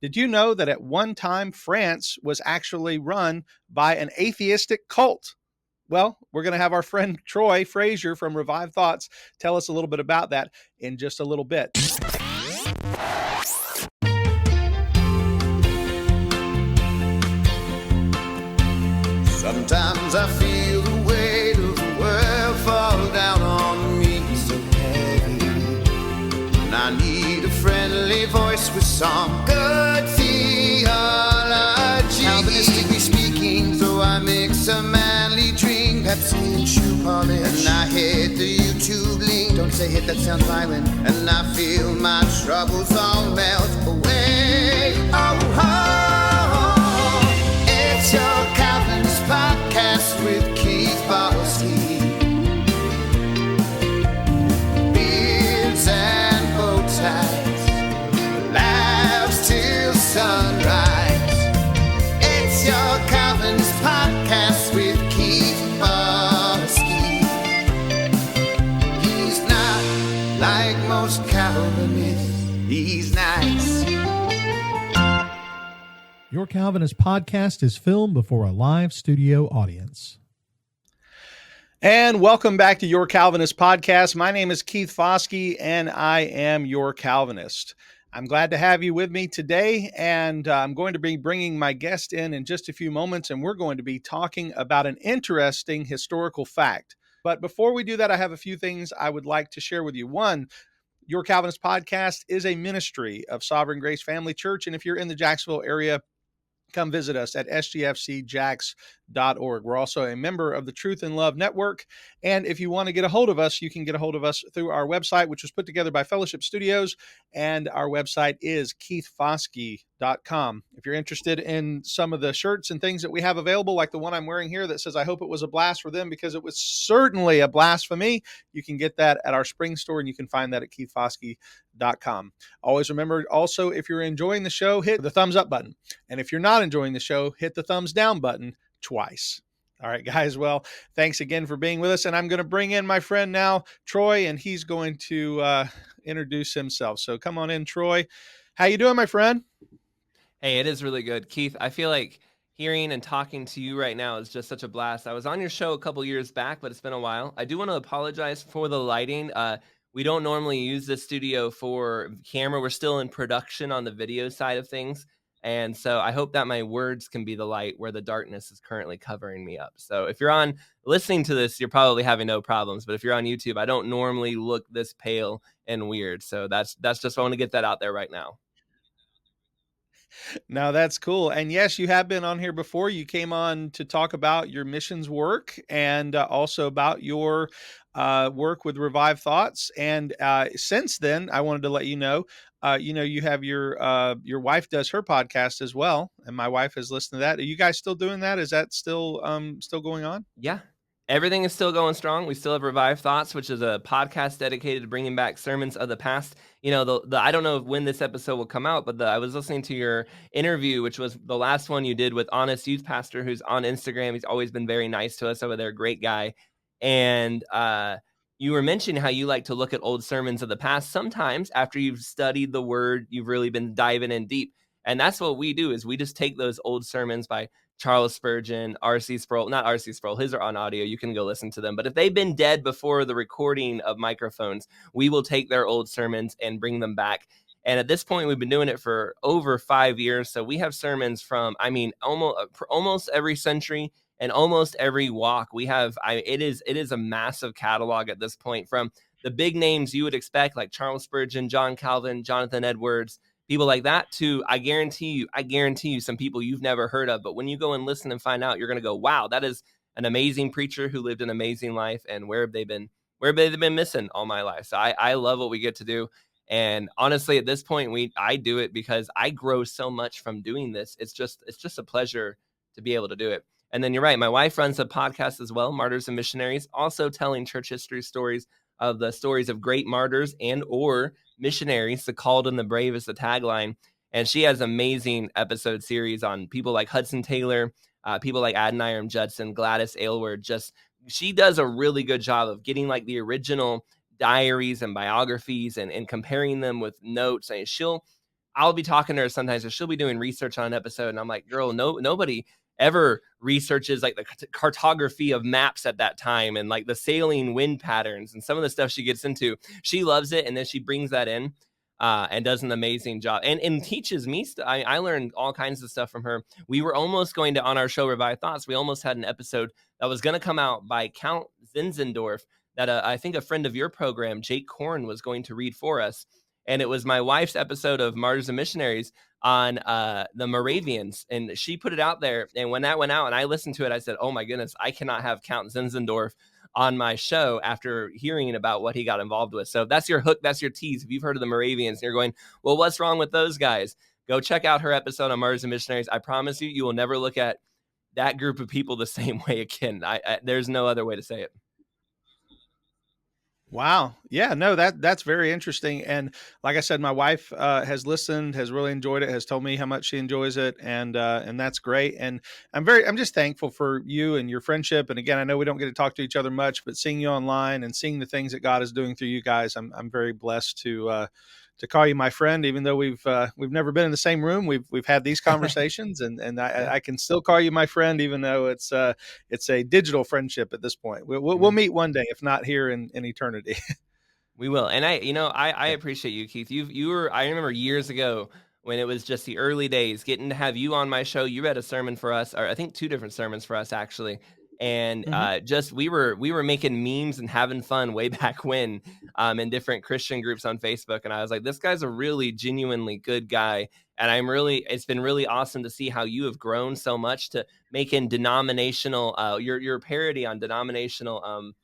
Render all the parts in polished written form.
Did you know that at one time France was actually run by an atheistic cult? Well, we're going to have our friend Troy Frasier from Revived Thoughts tell us a little bit about that in just a little bit. Sometimes I feel the weight of the world fall down on me so heavy, and I need a friendly voice with some good theology. Calvinistically speaking, so I mix a manly drink, Pepsi and shoe polish, and I hit the YouTube link. Don't say hit, that sounds violent. And I feel my troubles all melt away. It's your Calvinist Podcast with Keith Foskey. Beards and bow ties, laughs till sunrise. It's your Calvinist Podcast with Keith Foskey. He's not like most Calvinists, he's nice. Your Calvinist Podcast is filmed before a live studio audience. And welcome back to Your Calvinist Podcast. My name is Keith Foskey, and I am your Calvinist. I'm glad to have you with me today, and I'm going to be bringing my guest in just a few moments, and we're going to be talking about an interesting historical fact. But before we do that, I have a few things I would like to share with you. One, Your Calvinist Podcast is a ministry of Sovereign Grace Family Church, and if you're in the Jacksonville area, come visit us at sgfcjax.org. We're also a member of the Truth and Love Network. And if you want to get a hold of us, you can get a hold of us through our website, which was put together by Fellowship Studios. And our website is keithfoskey.com. If you're interested in some of the shirts and things that we have available, like the one I'm wearing here that says, I hope it was a blast for them, because it was certainly a blast for me, you can get that at our spring store, and you can find that at keithfoskey.com. Always remember, also, if you're enjoying the show, hit the thumbs up button. And if you're not enjoying the show, hit the thumbs down button twice. All right, guys. Well, thanks again for being with us. And I'm going to bring in my friend now, Troy, and he's going to introduce himself. So come on in, Troy. How you doing, my friend? Hey, it is really good. Keith, I feel like hearing and talking to you right now is just such a blast. I was on your show a couple years back, but it's been a while. I do want to apologize for the lighting. We don't normally use this studio for camera. We're still in production on the video side of things. And so I hope that my words can be the light where the darkness is currently covering me up. So if you're on listening to this, you're probably having no problems. But if you're on YouTube, I don't normally look this pale and weird. So that's just, I want to get that out there right now. No, that's cool. And yes, you have been on here before. You came on to talk about your missions work and also about your work with Revived Thoughts. And since then, I wanted to let you know, you have your wife does her podcast as well, and my wife has listened to that. Are you guys still doing that? Is that still going on? Yeah. Everything is still going strong. We still have Revived Thoughts, which is a podcast dedicated to bringing back sermons of the past. You know, I don't know when this episode will come out, but I was listening to your interview, which was the last one you did with Honest Youth Pastor, who's on Instagram. He's always been very nice to us over there. Great guy. And you were mentioning how you like to look at old sermons of the past. Sometimes after you've studied the word, you've really been diving in deep. And that's what we do, is we just take those old sermons by Charles Spurgeon, R.C. Sproul, not R.C. Sproul, his are on audio, you can go listen to them. But if they've been dead before the recording of microphones, we will take their old sermons and bring them back. And at this point, we've been doing it for over 5 years. So we have sermons from, almost every century and almost every walk. We have, it is a massive catalog at this point, from the big names you would expect, like Charles Spurgeon, John Calvin, Jonathan Edwards, people like that, to I guarantee you some people you've never heard of. But when you go and listen and find out, you're going to go, wow, that is an amazing preacher who lived an amazing life. And where have they been missing all my life? So I love what we get to do. And honestly, at this point, I do it because I grow so much from doing this. It's just a pleasure to be able to do it. And then you're right, my wife runs a podcast as well, Martyrs and Missionaries, also telling church history stories of the stories of great martyrs and or missionaries. The called and the brave is the tagline. And she has amazing episode series on people like Hudson Taylor, people like Adoniram Judson, Gladys Aylward. She does a really good job of getting like the original diaries and biographies and comparing them with notes. And I'll be talking to her sometimes, or she'll be doing research on an episode, and I'm like, girl, nobody ever researches like the cartography of maps at that time and like the sailing wind patterns and some of the stuff she gets into. She loves it, and then she brings that in and does an amazing job and teaches me. I learned all kinds of stuff from her. We were almost going to, on our show Revive Thoughts, we almost had an episode that was going to come out by Count Zinzendorf that I think a friend of your program, Jake Korn, was going to read for us. And it was my wife's episode of Martyrs and Missionaries on the Moravians. And she put it out there. And when that went out and I listened to it, I said, oh my goodness, I cannot have Count Zinzendorf on my show after hearing about what he got involved with. So that's your hook. That's your tease. If you've heard of the Moravians and you're going, well, what's wrong with those guys? Go check out her episode on Martyrs and Missionaries. I promise you, you will never look at that group of people the same way again. There's no other way to say it. Wow. Yeah, no, that's very interesting. And like I said, my wife has listened, has really enjoyed it, has told me how much she enjoys it. And that's great. And I'm just thankful for you and your friendship. And again, I know we don't get to talk to each other much, but seeing you online and seeing the things that God is doing through you guys, I'm very blessed to call you my friend, even though we've never been in the same room. We've had these conversations, and I can still call you my friend, even though it's a digital friendship at this point. We'll meet one day, if not here in eternity. We will. And I appreciate you, Keith. I remember years ago when it was just the early days, getting to have you on my show. You read a sermon for us, or I think 2 different sermons for us actually. And we were making memes and having fun way back when in different Christian groups on Facebook. And I was like, this guy's a really genuinely good guy. And it's been really awesome to see how you have grown so much to making denominational, your parody on denominational,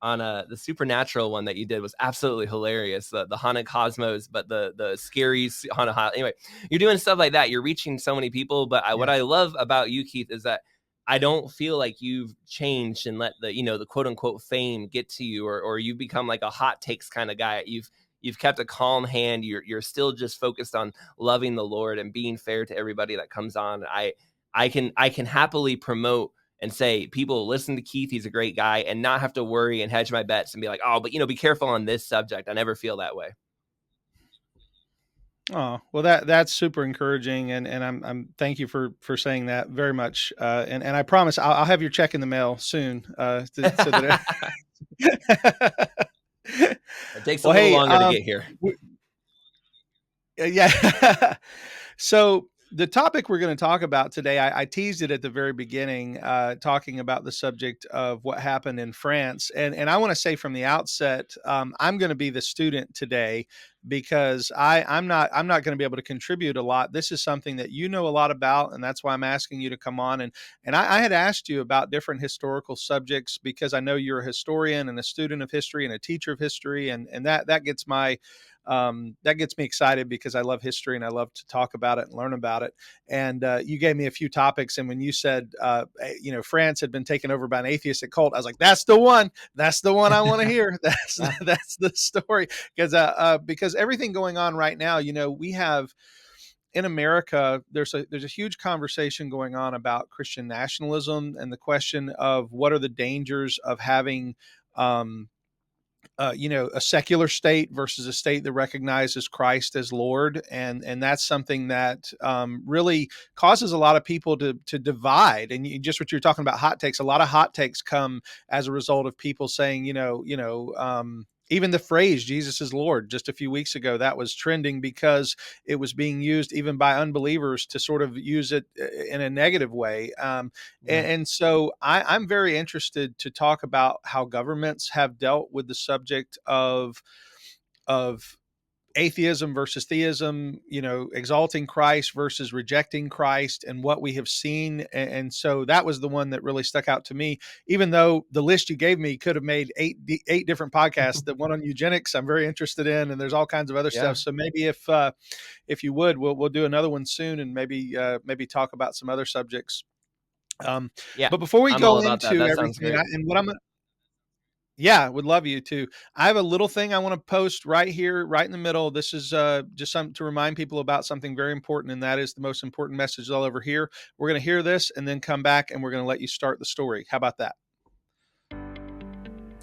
on the supernatural one that you did was absolutely hilarious. The haunted cosmos, but the scary haunted. Anyway, you're doing stuff like that. You're reaching so many people. But what I love about you, Keith, is that I don't feel like you've changed and let the quote unquote fame get to you, or you become like a hot takes kind of guy. You've kept a calm hand. You're still just focused on loving the Lord and being fair to everybody that comes on. I can happily promote and say, people, listen to Keith. He's a great guy, and not have to worry and hedge my bets and be like, oh, but be careful on this subject. I never feel that way. Oh, well, that's super encouraging. And I'm thank you for saying that very much. And I promise I'll have your check in the mail soon. So that it takes a little longer to get here. Yeah. So the topic we're going to talk about today, I teased it at the very beginning, talking about the subject of what happened in France. And I want to say from the outset, I'm going to be the student today, because I'm not going to be able to contribute a lot. This is something that you know a lot about, and that's why I'm asking you to come on. And I had asked you about different historical subjects because I know you're a historian and a student of history and a teacher of history, and that gets me excited because I love history and I love to talk about it and learn about it. And you gave me a few topics, and when you said France had been taken over by an atheistic cult, I was like, that's the one I want to hear. That's the story, because everything going on right now, we have in America, there's a huge conversation going on about Christian nationalism and the question of what are the dangers of having a secular state versus a state that recognizes Christ as Lord. And that's something that really causes a lot of people to divide. And just what you're talking about, hot takes, a lot of hot takes come as a result of people saying, even the phrase Jesus is Lord just a few weeks ago, that was trending because it was being used even by unbelievers to sort of use it in a negative way. And so I'm very interested to talk about how governments have dealt with the subject of atheism versus theism, exalting Christ versus rejecting Christ, and what we have seen. And so that was the one that really stuck out to me, even though the list you gave me could have made eight different podcasts. The one on eugenics I'm very interested in, and there's all kinds of other stuff. So maybe if you would, we'll do another one soon, and maybe talk about some other subjects. But before we go into everything, would love you to. I have a little thing I want to post right here, right in the middle. This is just something to remind people about something very important, and that is the most important message they'll ever hear. We're going to hear this and then come back, and we're going to let you start the story. How about that?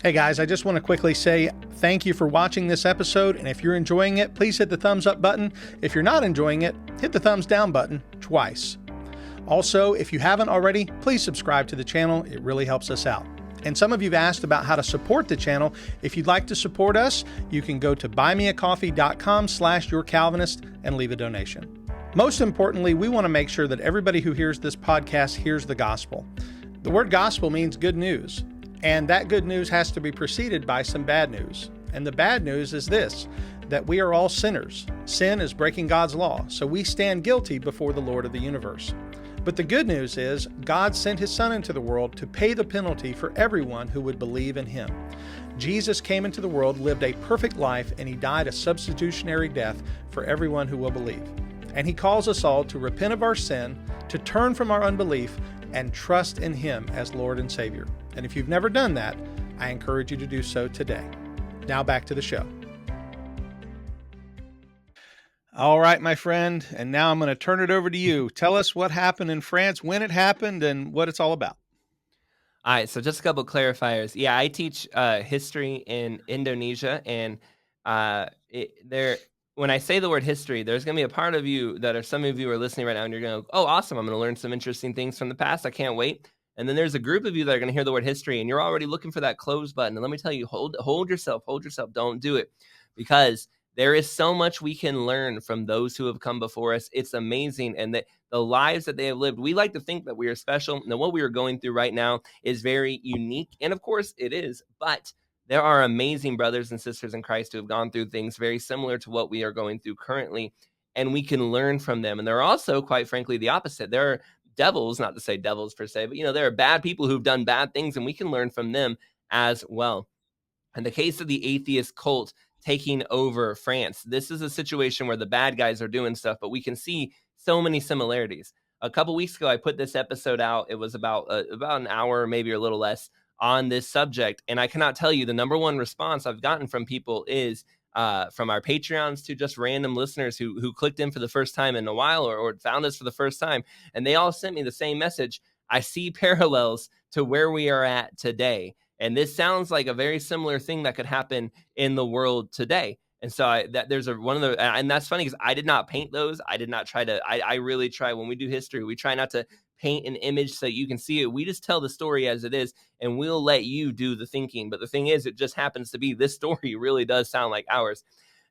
Hey guys, I just want to quickly say thank you for watching this episode, and if you're enjoying it, please hit the thumbs up button. If you're not enjoying it, hit the thumbs down button twice. Also, if you haven't already, please subscribe to the channel. It really helps us out. And some of you've asked about how to support the channel. If you'd like to support us, you can go to buymeacoffee.com/YourCalvinist and leave a donation. Most importantly, we want to make sure that everybody who hears this podcast hears the gospel. The word gospel means good news, and that good news has to be preceded by some bad news. And the bad news is this, that we are all sinners. Sin is breaking God's law, so we stand guilty before the Lord of the universe. But the good news is God sent his Son into the world to pay the penalty for everyone who would believe in him. Jesus came into the world, lived a perfect life, and he died a substitutionary death for everyone who will believe. And he calls us all to repent of our sin, to turn from our unbelief, and trust in him as Lord and Savior. And if you've never done that, I encourage you to do so today. Now back to the show. All right, my friend, and now I'm going to turn it over to you. Tell us what happened in France, when it happened, and what it's all about. All right, so just a couple clarifiers. Yeah, I teach history in Indonesia, and when I say the word history, there's going to be a part of you some of you are listening right now, and you're going to go, oh, awesome, I'm going to learn some interesting things from the past. I can't wait. And then there's a group of you that are going to hear the word history, and you're already looking for that close button. And let me tell you, hold yourself, don't do it, because there is so much we can learn from those who have come before us. It's amazing. And that the lives that they have lived, we like to think that we are special. Now, what we are going through right now is very unique. And of course it is, but there are amazing brothers and sisters in Christ who have gone through things very similar to what we are going through currently. And we can learn from them. And there are also, quite frankly, the opposite. There are devils, not to say devils per se, but there are bad people who've done bad things, and we can learn from them as well. In the case of the atheist cult taking over France, this is a situation where the bad guys are doing stuff, but we can see so many similarities. A couple weeks ago, I put this episode out. It was about an hour, maybe a little less, on this subject. And I cannot tell you, the number one response I've gotten from people is from our Patreons to just random listeners who clicked in for the first time in a while or found us for the first time. And they all sent me the same message. I see parallels to where we are at today. And this sounds like a very similar thing that could happen in the world today. And so and that's funny because I did not paint those. I did not try to, I really try when we do history, we try not to paint an image so you can see it. We just tell the story as it is, and we'll let you do the thinking. But the thing is, it just happens to be this story really does sound like ours.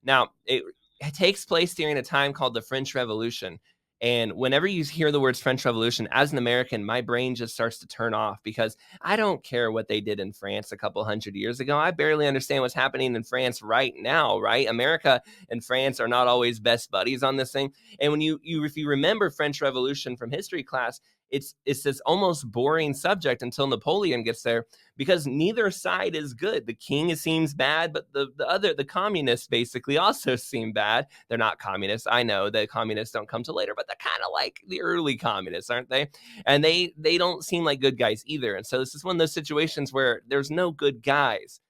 Now, it takes place during a time called the French Revolution. And whenever you hear the words French Revolution, as an American, my brain just starts to turn off because I don't care what they did in France a couple hundred years ago. I barely understand what's happening in France right now, right? America and France are not always best buddies on this thing. And when if you remember French Revolution from history class, it's this almost boring subject until Napoleon gets there, because neither side is good. The king seems bad, but the communists basically also seem bad. They're not communists. I know the communists don't come till later, but they're kind of like the early communists, aren't they? And they don't seem like good guys either. And so this is one of those situations where there's no good guys.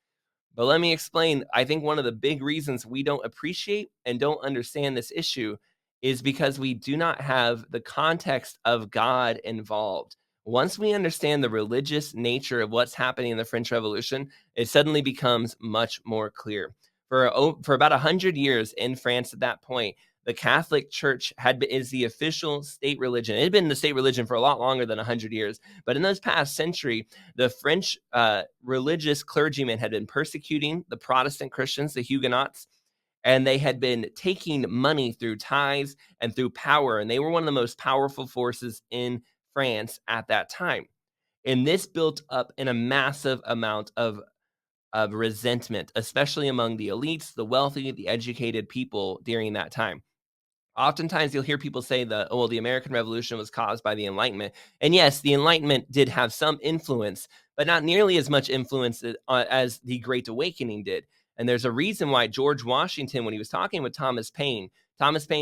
But let me explain. I think one of the big reasons we don't appreciate and don't understand this issue is because we do not have the context of God involved. Once we understand the religious nature of what's happening in the French Revolution, it suddenly becomes much more clear. For about 100 years in France at that point, the Catholic Church is the official state religion. It had been the state religion for a lot longer than 100 years. But in those past century, the French religious clergymen had been persecuting the Protestant Christians, the Huguenots, and they had been taking money through tithes and through power. And they were one of the most powerful forces in France at that time. And this built up in a massive amount of resentment, especially among the elites, the wealthy, the educated people during that time. Oftentimes you'll hear people say the American Revolution was caused by the Enlightenment. And yes, the Enlightenment did have some influence, but not nearly as much influence as the Great Awakening did. And there's a reason why George Washington, when he was talking with Thomas Paine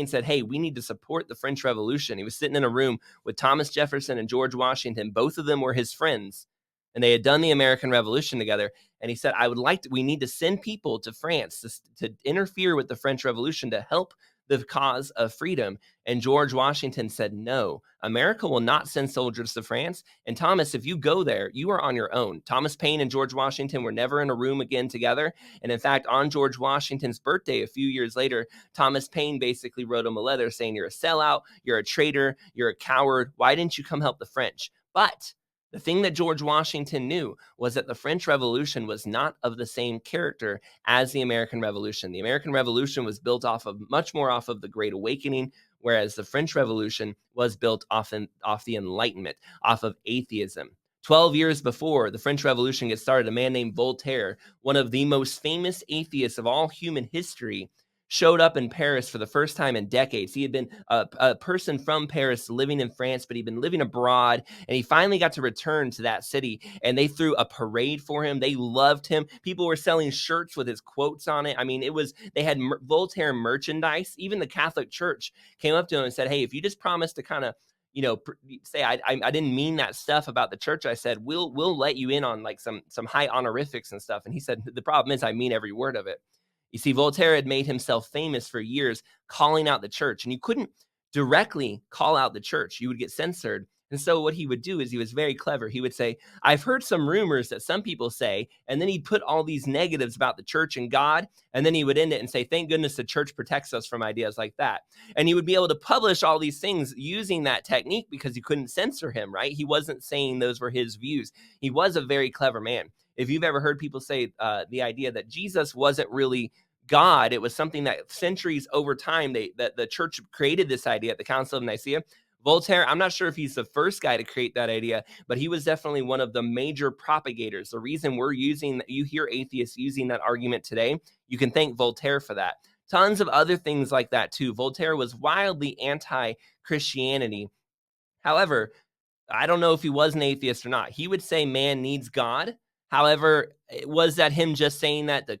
said, hey, we need to support the French Revolution. He was sitting in a room with Thomas Jefferson and George Washington. Both of them were his friends, and they had done the American Revolution together. And he said, we need to send people to France to interfere with the French Revolution to help the cause of freedom. And George Washington said, no, America will not send soldiers to France. And Thomas, if you go there, you are on your own. Thomas Paine and George Washington were never in a room again together. And in fact, on George Washington's birthday, a few years later, Thomas Paine basically wrote him a letter saying, you're a sellout, you're a traitor, you're a coward. Why didn't you come help the French? But the thing that George Washington knew was that the French Revolution was not of the same character as the American Revolution. The American Revolution was built much more off of the Great Awakening, whereas the French Revolution was built off the Enlightenment, off of atheism. 12 years before the French Revolution gets started, a man named Voltaire, one of the most famous atheists of all human history, showed up in Paris for the first time in decades. He had been a person from Paris living in France, but he'd been living abroad, and he finally got to return to that city, and they threw a parade for him. They loved him. People were selling shirts with his quotes on it. I mean, they had Voltaire merchandise. Even the Catholic Church came up to him and said, hey, if you just promise to kind of say I didn't mean that stuff about the church I said, we'll let you in on like some high honorifics and stuff. And he said, the problem is I mean every word of it. You see, Voltaire had made himself famous for years calling out the church, and you couldn't directly call out the church. You would get censored. And so what he would do is he was very clever. He would say, I've heard some rumors that some people say, and then he'd put all these negatives about the church and God, and then he would end it and say, thank goodness the church protects us from ideas like that. And he would be able to publish all these things using that technique because you couldn't censor him, right? He wasn't saying those were his views. He was a very clever man. If you've ever heard people say the idea that Jesus wasn't really God, it was something that centuries over time, that the church created this idea at the Council of Nicaea. Voltaire, I'm not sure if he's the first guy to create that idea, but he was definitely one of the major propagators. The reason you hear atheists using that argument today, you can thank Voltaire for that. Tons of other things like that too. Voltaire was wildly anti-Christianity. However, I don't know if he was an atheist or not. He would say man needs God. However, was that him just saying that to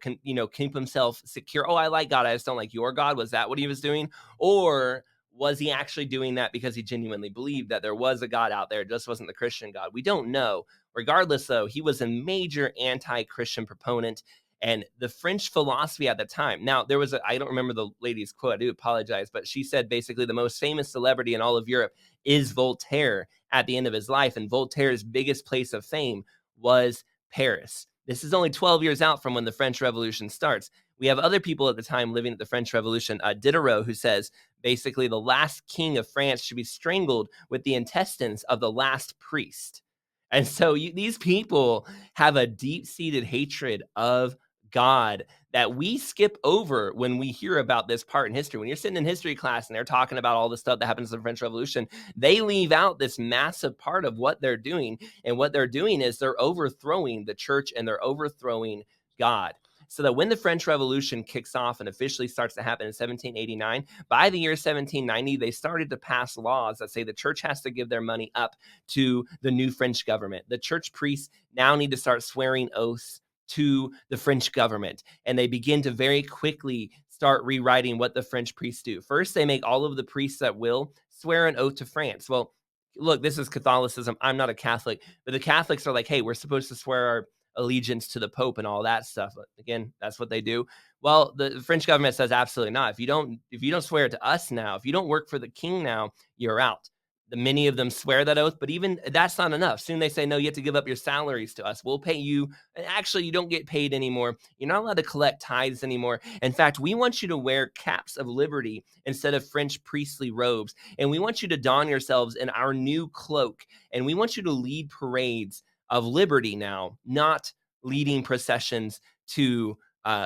keep himself secure? Oh, I like God, I just don't like your God. Was that what he was doing? Or was he actually doing that because he genuinely believed that there was a God out there? It just wasn't the Christian God. We don't know. Regardless, though, he was a major anti-Christian proponent. And the French philosophy at the time. Now, there was I don't remember the lady's quote. I do apologize. But she said basically the most famous celebrity in all of Europe is Voltaire at the end of his life. And Voltaire's biggest place of fame was Paris. This is only 12 years out from when the French Revolution starts. We have other people at the time living at the French Revolution. Diderot, who says basically the last king of France should be strangled with the intestines of the last priest. And so these people have a deep-seated hatred of God that we skip over when we hear about this part in history. When you're sitting in history class and they're talking about all the stuff that happens in the French Revolution, they leave out this massive part of what they're doing. And what they're doing is they're overthrowing the church and they're overthrowing God. So that when the French Revolution kicks off and officially starts to happen in 1789, by the year 1790, they started to pass laws that say the church has to give their money up to the new French government. The church priests now need to start swearing oaths to the French government. And they begin to very quickly start rewriting what the French priests do. First, they make all of the priests that will swear an oath to France. Well, look, this is Catholicism. I'm not a Catholic, but the Catholics are like, hey, we're supposed to swear our allegiance to the Pope and all that stuff. Again, that's what they do. Well, the French government says absolutely not. If you don't swear to us now, if you don't work for the king now, you're out. Many of them swear that oath, but even that's not enough. Soon they say, no, you have to give up your salaries to us. We'll pay you. And actually, you don't get paid anymore. You're not allowed to collect tithes anymore. In fact, we want you to wear caps of liberty instead of French priestly robes. And we want you to don yourselves in our new cloak. And we want you to lead parades of liberty now, not leading processions to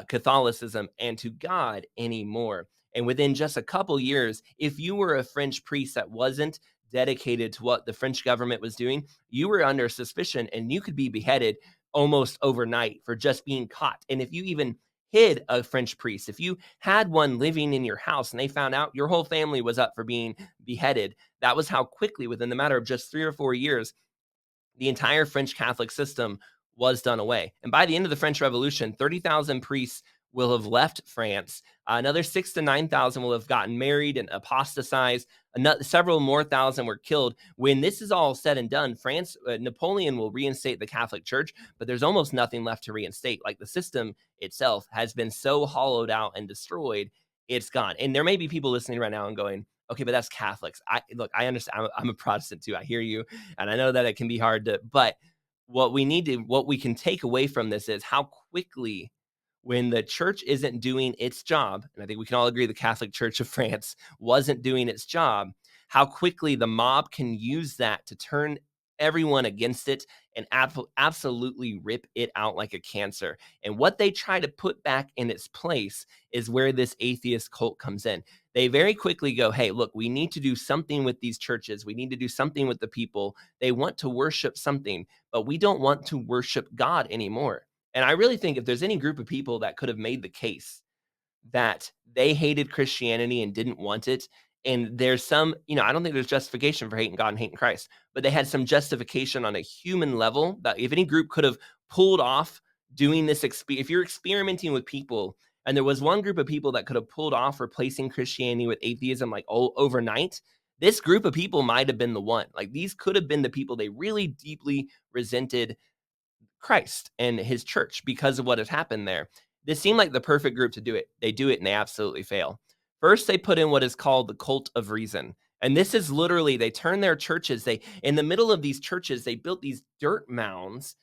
Catholicism and to God anymore. And within just a couple years, if you were a French priest that wasn't dedicated to what the French government was doing, you were under suspicion and you could be beheaded almost overnight for just being caught. And if you even hid a French priest, if you had one living in your house and they found out, your whole family was up for being beheaded. That was how quickly, within the matter of just 3 or 4 years, the entire French Catholic system was done away. And by the end of the French Revolution, 30,000 priests will have left France. Another 6,000 to 9,000 will have gotten married and apostatized. Several more thousand were killed. When this is all said and done, France, Napoleon will reinstate the Catholic Church, but there's almost nothing left to reinstate. Like the system itself has been so hollowed out and destroyed, it's gone. And there may be people listening right now and going, okay, but that's Catholics. I understand. I'm a Protestant too. I hear you. And I know that it can be hard but what we can take away from this is how quickly, when the church isn't doing its job, and I think we can all agree the Catholic Church of France wasn't doing its job, how quickly the mob can use that to turn everyone against it and absolutely rip it out like a cancer. And what they try to put back in its place is where this atheist cult comes in. They very quickly go, hey, look, we need to do something with these churches. We need to do something with the people. They want to worship something, but we don't want to worship God anymore. And I really think if there's any group of people that could have made the case that they hated Christianity and didn't want it, and there's some, I don't think there's justification for hating God and hating Christ, but they had some justification on a human level that if any group could have pulled off doing this, if you're experimenting with people, and there was one group of people that could have pulled off replacing Christianity with atheism like overnight, this group of people might have been the one. Like, these could have been the people they really deeply resented Christ and his church because of what had happened there. This seemed like the perfect group to do it. They do it and they absolutely fail. First, they put in what is called the cult of reason. And this is literally, they turn their churches, in the middle of these churches, they built these dirt mounds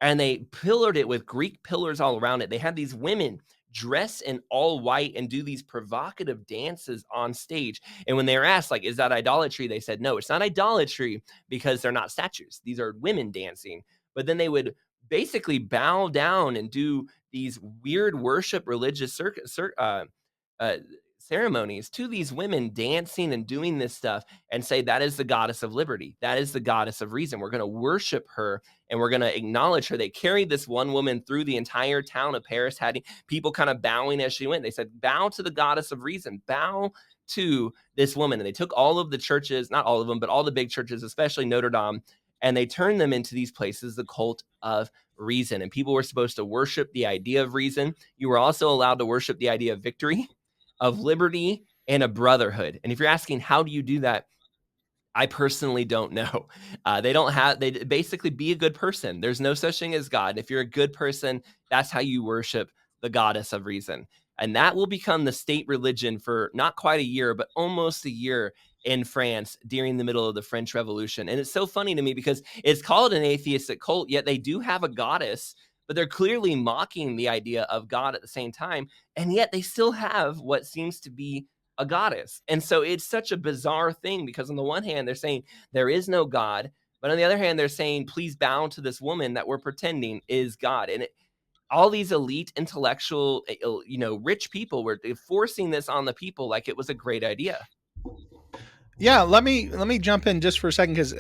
and they pillared it with Greek pillars all around it. They had these women dress in all white and do these provocative dances on stage. And when they were asked, like, is that idolatry? They said, no, it's not idolatry because they're not statues. These are women dancing. But then they would basically bow down and do these weird worship religious ceremonies to these women dancing and doing this stuff and say that is the goddess of liberty. That is the goddess of reason. We're going to worship her and we're going to acknowledge her. They carried this one woman through the entire town of Paris, had people kind of bowing as she went. They said, bow to the goddess of reason, bow to this woman. And they took all of the churches, not all of them, but all the big churches, especially Notre Dame, and they turned them into these places, the cult of reason. And people were supposed to worship the idea of reason. You were also allowed to worship the idea of victory, of liberty, and a brotherhood. And if you're asking, how do you do that? I personally don't know. They basically be a good person. There's no such thing as God. If you're a good person, that's how you worship the goddess of reason. And that will become the state religion for not quite a year, but almost a year in France during the middle of the French Revolution. And it's so funny to me because it's called an atheistic cult, yet they do have a goddess, but they're clearly mocking the idea of God at the same time. And yet they still have what seems to be a goddess. And so it's such a bizarre thing because on the one hand, they're saying there is no God, but on the other hand, they're saying, please bow to this woman that we're pretending is God. And all these elite intellectual, rich people were forcing this on the people like it was a great idea. Yeah, let me jump in just for a second because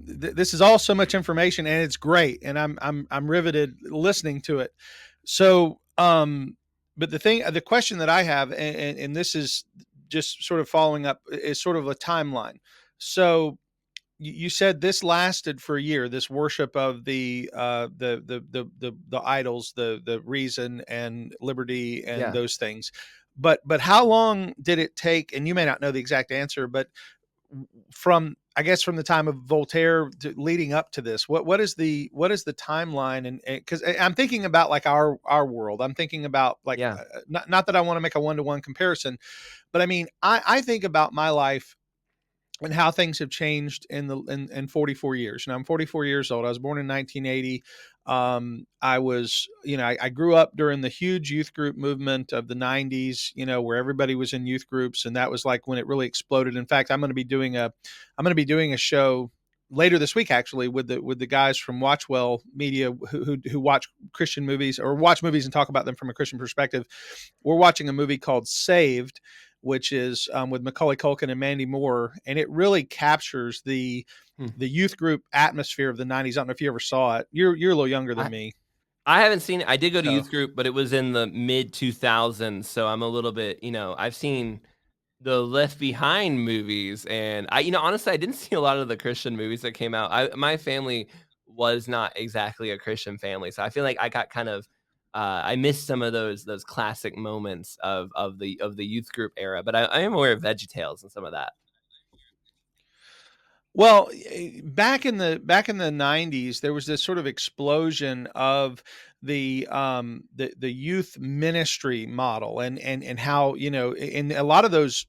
this is all so much information and it's great, and I'm riveted listening to it. So, but the question that I have, and this is just sort of following up, is sort of a timeline. So, you said this lasted for a year. This worship of the idols, the reason and liberty and those things. But how long did it take? And you may not know the exact answer, but from the time of Voltaire leading up to this, what is the timeline? And because I'm thinking about like our world, I'm thinking about like not that I want to make a 1-to-1 comparison, but I mean I think about my life and how things have changed in 44 years. Now I'm 44 years old. I was born in 1980. I was, I grew up during the huge youth group movement of the 90s, where everybody was in youth groups. And that was like when it really exploded. In fact, I'm going to be doing a show later this week, actually, with the guys from Watchwell Media who watch Christian movies or watch movies and talk about them from a Christian perspective. We're watching a movie called Saved, which is with Macaulay Culkin and Mandy Moore, and it really captures the youth group atmosphere of the 90s. I don't know if you ever saw it. You're a little younger than me. I haven't seen it. I did go to youth group, but it was in the mid 2000s, so I'm a little bit, I've seen the Left Behind movies, and honestly, I didn't see a lot of the Christian movies that came out. My family was not exactly a Christian family, so I feel like I got kind of I missed some of those classic moments of the youth group era, but I am aware of VeggieTales and some of that. Well, back in the 90s, there was this sort of explosion of the youth ministry model, and how, and a lot of those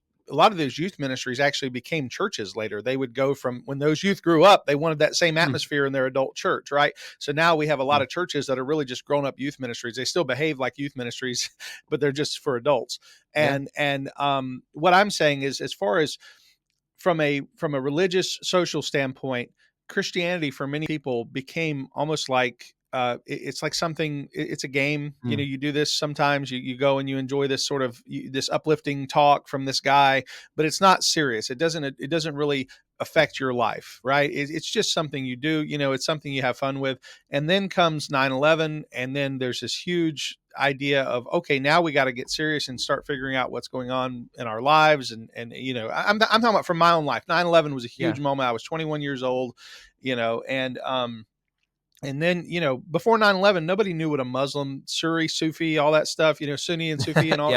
youth ministries actually became churches later. They would go from, when those youth grew up, they wanted that same atmosphere in their adult church, right? So now we have a lot of churches that are really just grown up youth ministries. They still behave like youth ministries, but they're just for adults. And what I'm saying is, as far as from a religious social standpoint, Christianity for many people became almost like it's like something. It's a game. You do this sometimes. You go and you enjoy this sort of this uplifting talk from this guy, but it's not serious. It doesn't really affect your life, right? It's just something you do. It's something you have fun with. And then comes 9/11, and then there's this huge idea of, okay, now we got to get serious and start figuring out what's going on in our lives. And I'm talking about from my own life. 9/11 was a huge moment. I was 21 years old, and then, before 9/11, nobody knew what a Muslim, Sufi, all that stuff, Sunni and Sufi and all,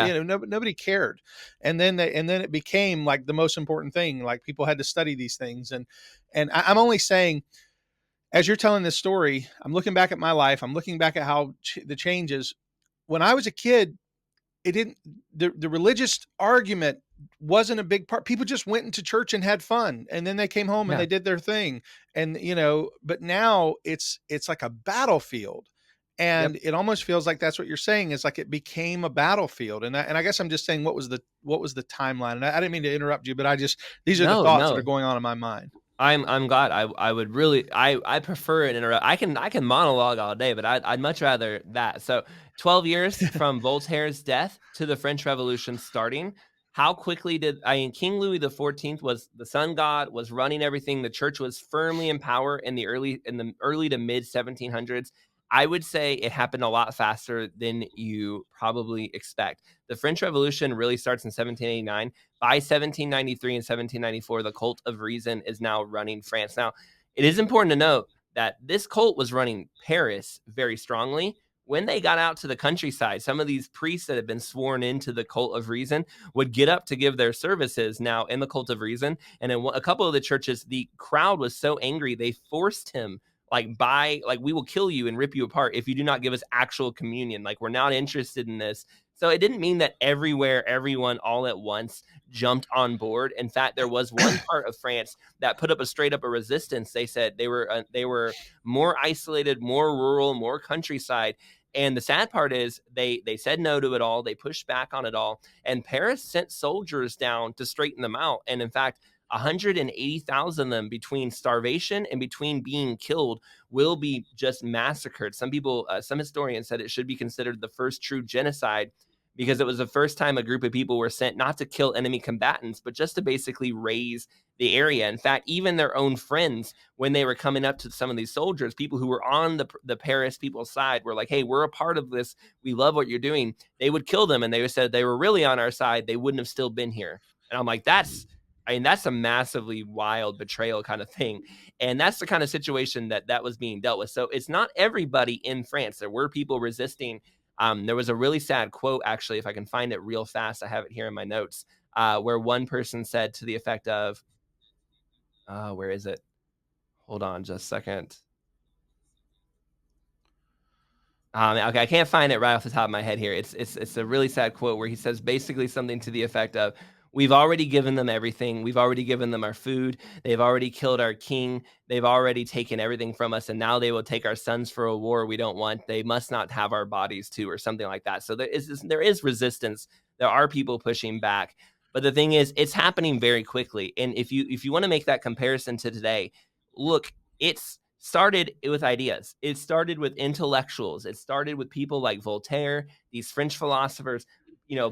nobody cared. And then it became like the most important thing. Like, people had to study these things. And I'm only saying, as you're telling this story, I'm looking back at my life. I'm looking back at how the changes. When I was a kid, the religious argument wasn't a big part. People just went into church and had fun, and then they came home and they did their thing. And, but now it's like a battlefield, and it almost feels like that's what you're saying, is like it became a battlefield. And I guess I'm just saying, what was the timeline? And I didn't mean to interrupt you, but these are the thoughts that are going on in my mind. I'm glad. I would really, I prefer an interrupt. I can monologue all day, but I'd much rather that. So 12 years from Voltaire's death to the French Revolution starting. How quickly King Louis XIV was the sun god, was running everything. The church was firmly in power in the early to mid 1700s. I would say it happened a lot faster than you probably expect. The French Revolution really starts in 1789. By 1793 and 1794, the cult of reason is now running France. Now, it is important to note that this cult was running Paris very strongly. When they got out to the countryside, some of these priests that had been sworn into the cult of reason would get up to give their services now in the cult of reason. And in a couple of the churches, the crowd was so angry, they forced him, we will kill you and rip you apart if you do not give us actual communion. Like, we're not interested in this. So it didn't mean that everyone all at once jumped on board. In fact, there was one part of France that put up a resistance. They said they were more isolated, more rural, more countryside. And the sad part is they said no to it all. They pushed back on it all. And Paris sent soldiers down to straighten them out. And in fact, 180,000 of them, between starvation and between being killed, will be just massacred. Some historians said it should be considered the first true genocide, because it was the first time a group of people were sent not to kill enemy combatants, but just to basically raise the area. In fact, even their own friends, when they were coming up to some of these soldiers, people who were on the Paris people's side, were like, hey, we're a part of this. We love what you're doing. They would kill them. And they said they were really on our side. They wouldn't have still been here. And I'm like, that's a massively wild betrayal kind of thing. And that's the kind of situation that was being dealt with. So it's not everybody in France. There were people resisting. There was a really sad quote, actually, if I can find it real fast. I have it here in my notes, where one person said to the effect of, where is it? Hold on just a second. Okay, I can't find it right off the top of my head here. It's a really sad quote where he says basically something to the effect of, we've already given them everything. We've already given them our food. They've already killed our king. They've already taken everything from us, and now they will take our sons for a war we don't want. They must not have our bodies too, or something like that. So there is resistance. There are people pushing back. But the thing is, it's happening very quickly. And if you want to make that comparison to today, look, it's started with ideas. It started with intellectuals. It started with people like Voltaire, these French philosophers,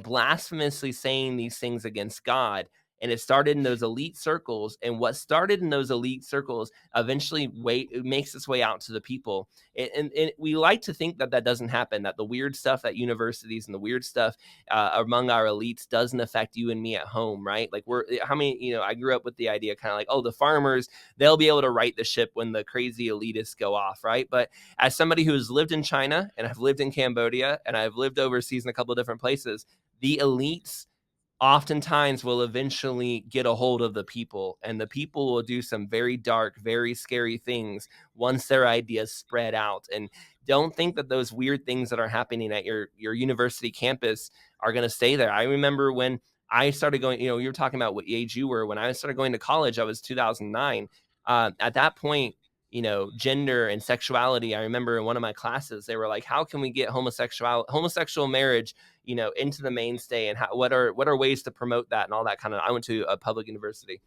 blasphemously saying these things against God. And it started in those elite circles. And what started in those elite circles eventually makes its way out to the people. And we like to think that doesn't happen, that the weird stuff at universities and the weird stuff among our elites doesn't affect you and me at home, right? Like, I grew up with the idea kind of like, oh, the farmers, they'll be able to right the ship when the crazy elitists go off, right? But as somebody who's lived in China, and I've lived in Cambodia, and I've lived overseas in a couple of different places, the elites oftentimes will eventually get a hold of the people, and the people will do some very dark, very scary things once their ideas spread out. And don't think that those weird things that are happening at your university campus are going to stay there. I remember when I started going, you were talking about what age you were. When I started going to college, I was 2009. At that point, gender and sexuality, I remember in one of my classes, they were like, how can we get homosexual marriage, into the mainstay, and what are ways to promote that and all that kind of. I went to a public university,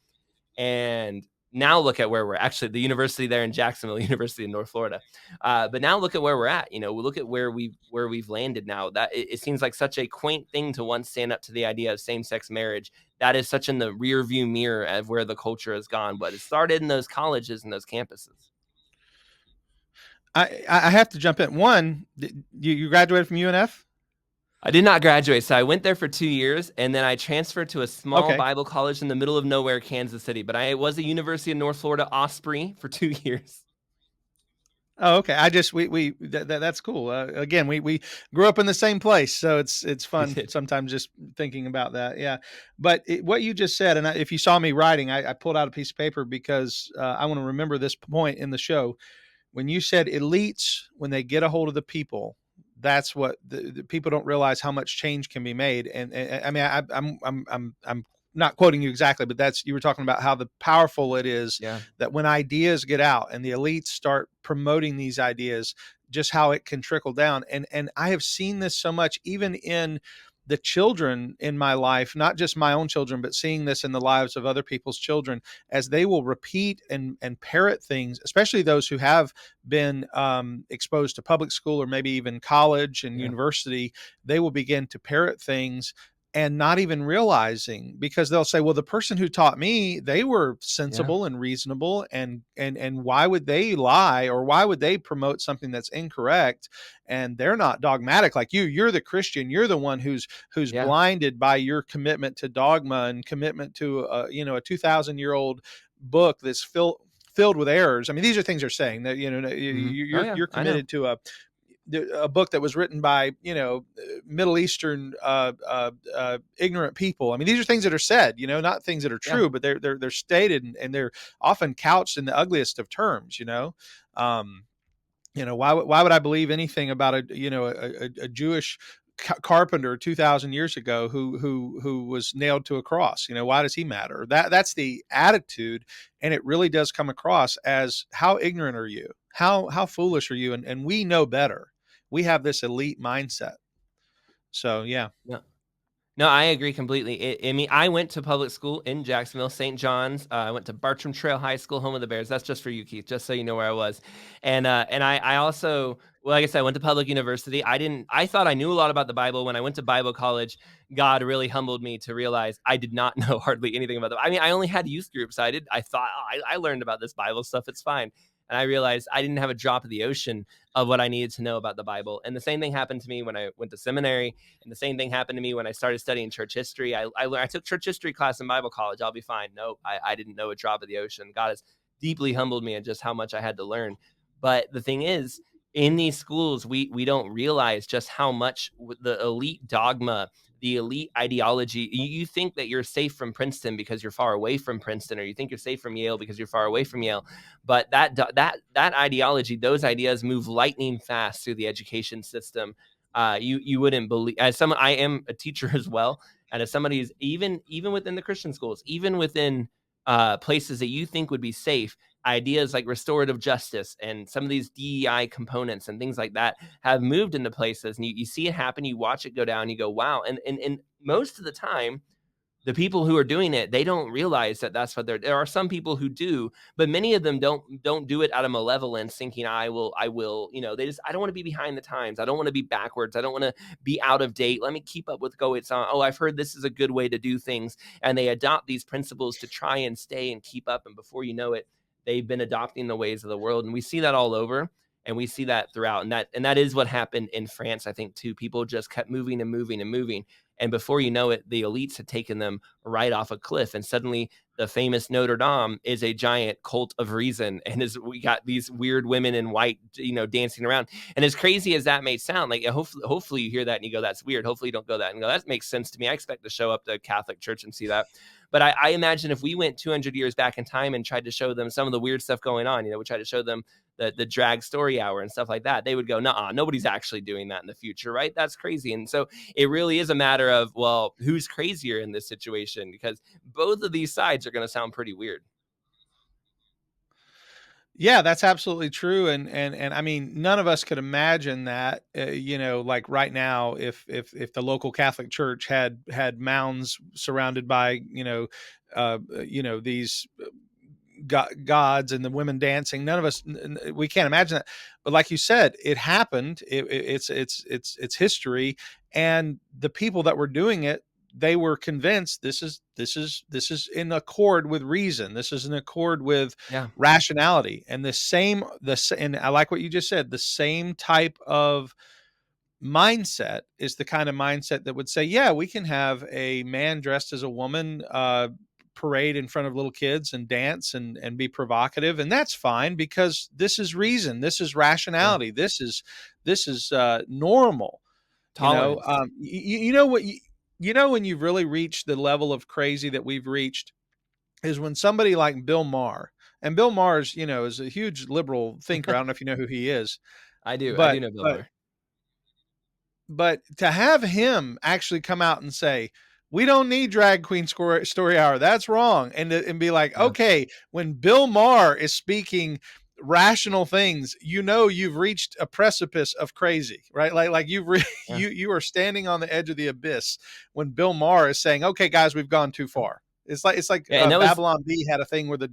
and now look at where we're actually, the university there in Jacksonville, University of North Florida. But now look at where we're at. We look at where we've landed now. That it seems like such a quaint thing to once stand up to the idea of same-sex marriage. That is such in the rear view mirror of where the culture has gone. But it started in those colleges and those campuses. I have to jump in. One, you graduated from UNF? I did not graduate. So I went there for 2 years, and then I transferred to a small Bible college in the middle of nowhere, Kansas City. But I was a University of North Florida Osprey for 2 years. Oh, okay. That's cool. Again, we grew up in the same place, so it's fun sometimes just thinking about that. Yeah. But what you just said, and if you saw me writing, I pulled out a piece of paper because I want to remember this point in the show. When you said elites, when they get a hold of the people, that's what the people don't realize how much change can be made. And I mean, I'm not quoting you exactly, but you were talking about how powerful it is that when ideas get out and the elites start promoting these ideas, just how it can trickle down. And I have seen this so much, even in the children in my life, not just my own children, but seeing this in the lives of other people's children, as they will repeat and parrot things, especially those who have been exposed to public school or maybe even college and university. They will begin to parrot things and not even realizing, because they'll say, well, the person who taught me, they were sensible and reasonable, and why would they lie, or why would they promote something that's incorrect? And they're not dogmatic like you. You're the Christian. You're the one who's blinded by your commitment to dogma and commitment to a 2,000-year-old book that's filled with errors. I mean, these are things they're saying that you're committed to a book that was written by Middle Eastern ignorant people. I mean, these are things that are said, not things that are true, but they're stated, and they're often couched in the ugliest of terms. Why would I believe anything about a Jewish carpenter 2,000 years ago who was nailed to a cross? Why does he matter? That's the attitude, and it really does come across as, how ignorant are you? How foolish are you? And we know better. We have this elite mindset. So, yeah. No, I agree completely. I mean, I went to public school in Jacksonville, St. John's. I went to Bartram Trail High School, home of the Bears. That's just for you, Keith, just so you know where I was. And I also, well, like I said, I went to public university. I thought I knew a lot about the Bible. When I went to Bible college, God really humbled me to realize I did not know hardly anything about I mean, I only had youth groups. I thought, I learned about this Bible stuff. It's fine. And I realized I didn't have a drop of the ocean of what I needed to know about the Bible. And the same thing happened to me when I went to seminary. And the same thing happened to me when I started studying church history. I took church history class in Bible college. I'll be fine. No, I didn't know a drop of the ocean. God has deeply humbled me at just how much I had to learn. But the thing is, in these schools, we don't realize just how much the elite dogma, the elite ideology. You think that you're safe from Princeton because you're far away from Princeton, or you think you're safe from Yale because you're far away from Yale. But that ideology, those ideas move lightning fast through the education system. You wouldn't believe. As someone, I am a teacher as well, and as somebody who's even within the Christian schools, even within places that you think would be safe, ideas like restorative justice and some of these DEI components and things like that have moved into places, and you see it happen, you watch it go down, you go, wow. And most of the time, the people who are doing it, they don't realize that that's what there are some people who do, but many of them don't do it out of malevolence, thinking I will, I don't want to be behind the times. I don't want to be backwards. I don't want to be out of date. Let me keep up with what's on. Oh, I've heard this is a good way to do things. And they adopt these principles to try and stay and keep up. And before you know it, they've been adopting the ways of the world. And we see that all over, and we see that throughout. And that is what happened in France, I think, too. People just kept moving and moving and moving. And before you know it, the elites had taken them right off a cliff. And suddenly the famous Notre Dame is a giant cult of reason. And we got these weird women in white, dancing around. And as crazy as that may sound, like hopefully you hear that and you go, that's weird. Hopefully you don't go that and go, that makes sense to me. I expect to show up to a Catholic church and see that. But I imagine if we went 200 years back in time and tried to show them some of the weird stuff going on, we tried to show them the drag story hour and stuff like that, they would go, nah, nobody's actually doing that in the future, right? That's crazy. And so it really is a matter of, well, who's crazier in this situation? Because both of these sides are going to sound pretty weird. Yeah, that's absolutely true. And I mean, none of us could imagine that, like right now, if the local Catholic Church had mounds surrounded by, these gods and the women dancing, none of us, we can't imagine that. But like you said, it happened. It's history. And the people that were doing it, they were convinced this is in accord with reason. This is in accord with rationality. And and I like what you just said, the same type of mindset is the kind of mindset that would say, yeah, we can have a man dressed as a woman, parade in front of little kids and dance and be provocative. And that's fine because this is reason. This is rationality. Yeah. This is normal. Tolerance. When you've really reached the level of crazy that we've reached is when somebody like Bill Maher, and Bill Maher is, is a huge liberal thinker. I don't know if you know who he is. I do know Bill Maher. But to have him actually come out and say, we don't need drag queen story hour, that's wrong. And be like, okay, when Bill Maher is speaking rational things, you've reached a precipice of crazy, right? Like you are standing on the edge of the abyss when Bill Maher is saying, okay, guys, we've gone too far. It's like Babylon B had a thing where the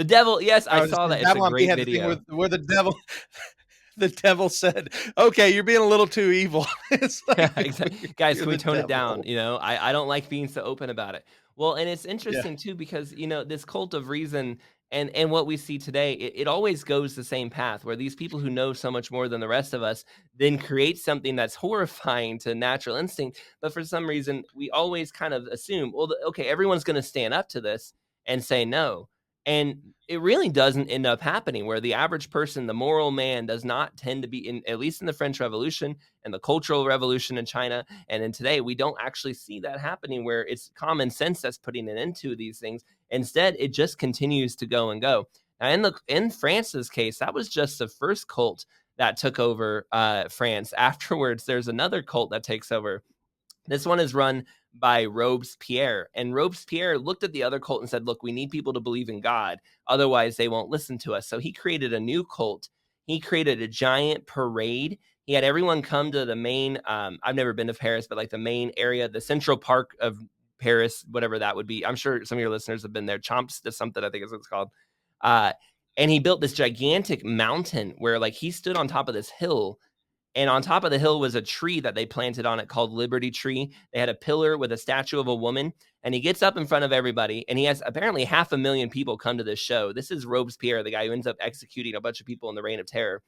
devil. Yes, I saw that. It's a great video where the devil said, okay, you're being a little too evil. It's like, exactly. Guys, can we tone it down? I don't like being so open about it. Well, and it's interesting too, because, this cult of reason and what we see today, it always goes the same path, where these people who know so much more than the rest of us then create something that's horrifying to natural instinct. But for some reason, we always kind of assume, well, okay, everyone's going to stand up to this and say no. And it really doesn't end up happening, where the average person, the moral man, does not tend to be, at least in the French Revolution and the Cultural Revolution in China. And in today, we don't actually see that happening, where it's common sense that's putting an end to these things. Instead, it just continues to go and go. Now, in France's case, that was just the first cult that took over France. Afterwards, there's another cult that takes over. This one is run by Robespierre. And Robespierre looked at the other cult and said, look, we need people to believe in God. Otherwise, they won't listen to us. So he created a new cult. He created a giant parade. He had everyone come to the main, I've never been to Paris, but like the main area, the Central Park of Paris, whatever that would be. I'm sure some of your listeners have been there. Champs de something, I think is what it's called. And he built this gigantic mountain where like he stood on top of this hill. And on top of the hill was a tree that they planted on it called Liberty Tree. They had a pillar with a statue of a woman. And he gets up in front of everybody. And he has apparently 500,000 people come to this show. This is Robespierre, the guy who ends up executing a bunch of people in the Reign of Terror.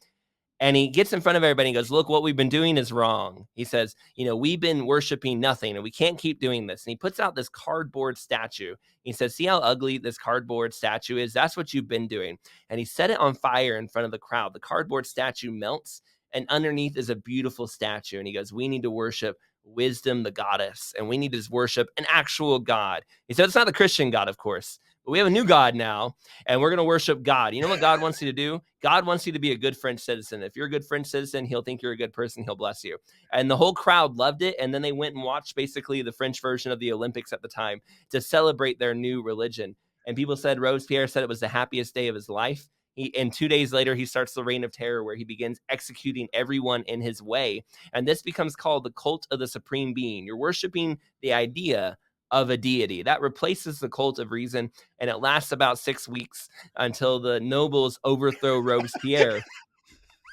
And he gets in front of everybody and goes, look, what we've been doing is wrong. He says, we've been worshiping nothing and we can't keep doing this. And he puts out this cardboard statue. He says, see how ugly this cardboard statue is? That's what you've been doing. And he set it on fire in front of the crowd. The cardboard statue melts. And underneath is a beautiful statue. And he goes, we need to worship wisdom, the goddess. And we need to worship an actual God. He said, it's not the Christian God, of course. But we have a new God now. And we're going to worship God. You know what God wants you to do? God wants you to be a good French citizen. If you're a good French citizen, he'll think you're a good person. He'll bless you. And the whole crowd loved it. And then they went and watched basically the French version of the Olympics at the time to celebrate their new religion. And people said, Robespierre said it was the happiest day of his life. And 2 days later, he starts the Reign of Terror, where he begins executing everyone in his way. And this becomes called the cult of the supreme being. You're worshiping the idea of a deity. That replaces the cult of reason. And it lasts about 6 weeks until the nobles overthrow Robespierre.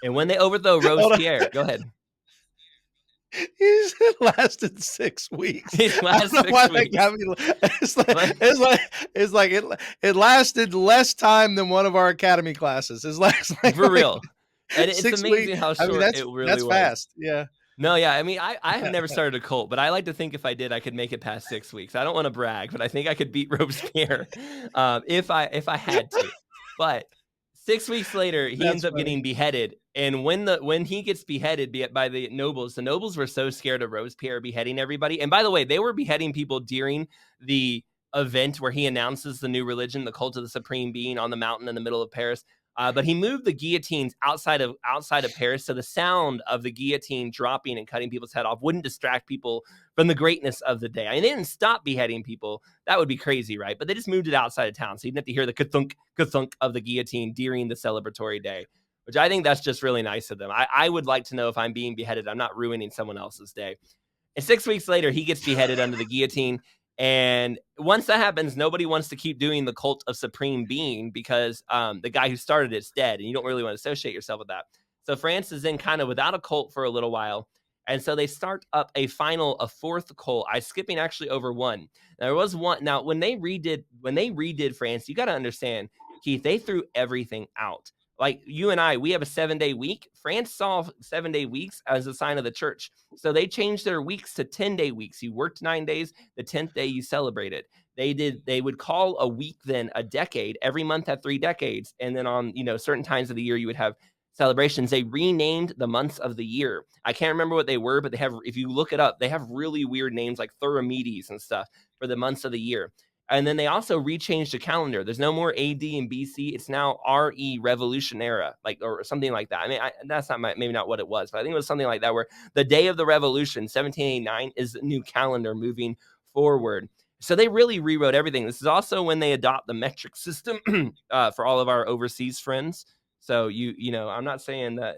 And when they overthrow Robespierre, go ahead. It lasted 6 weeks. It lasted 6 weeks. It lasted less time than one of our academy classes. For real. And it's amazing how short it really was. That's fast. Yeah. No, yeah. I mean, I have never started a cult, but I like to think if I did, I could make it past 6 weeks. I don't want to brag, but I think I could beat Robespierre if I had to. But 6 weeks later, he ends That's up funny. getting beheaded. And when he gets beheaded by the nobles were so scared of Robespierre beheading everybody. And by the way, they were beheading people during the event where he announces the new religion, the cult of the supreme being, on the mountain in the middle of Paris. But he moved the guillotines outside of Paris, so the sound of the guillotine dropping and cutting people's head off wouldn't distract people from the greatness of the day. I mean, they didn't stop beheading people. That would be crazy, right? But they just moved it outside of town, so you didn't have to hear the ka-thunk, ka-thunk of the guillotine during the celebratory day, which I think that's just really nice of them. I would like to know if I'm being beheaded, I'm not ruining someone else's day. And 6 weeks later, he gets beheaded under the guillotine. And once that happens, nobody wants to keep doing the cult of supreme being because the guy who started it's dead, and you don't really want to associate yourself with that. So France is in kind of without a cult for a little while. And so they start up a fourth cult. I'm skipping actually over one. There was one. Now, when they redid France, you got to understand, Keith, they threw everything out. Like you and I, we have a 7-day week. France saw 7-day weeks as a sign of the church. So they changed their weeks to 10-day weeks. You worked 9 days. The 10th day you celebrated. They would call a week then a decade. Every month had 3 decades. And then on, certain times of the year, you would have celebrations. They renamed the months of the year. I can't remember what they were, but if you look it up, they have really weird names like Thuramedes and stuff for the months of the year. And then they also rechanged the calendar. There's no more AD and BC. It's now RE, Revolution Era, or something like that. I mean, that's not maybe not what it was, but I think it was something like that, where the day of the revolution, 1789, is the new calendar moving forward. So they really rewrote everything. This is also when they adopt the metric system for all of our overseas friends. So I'm not saying that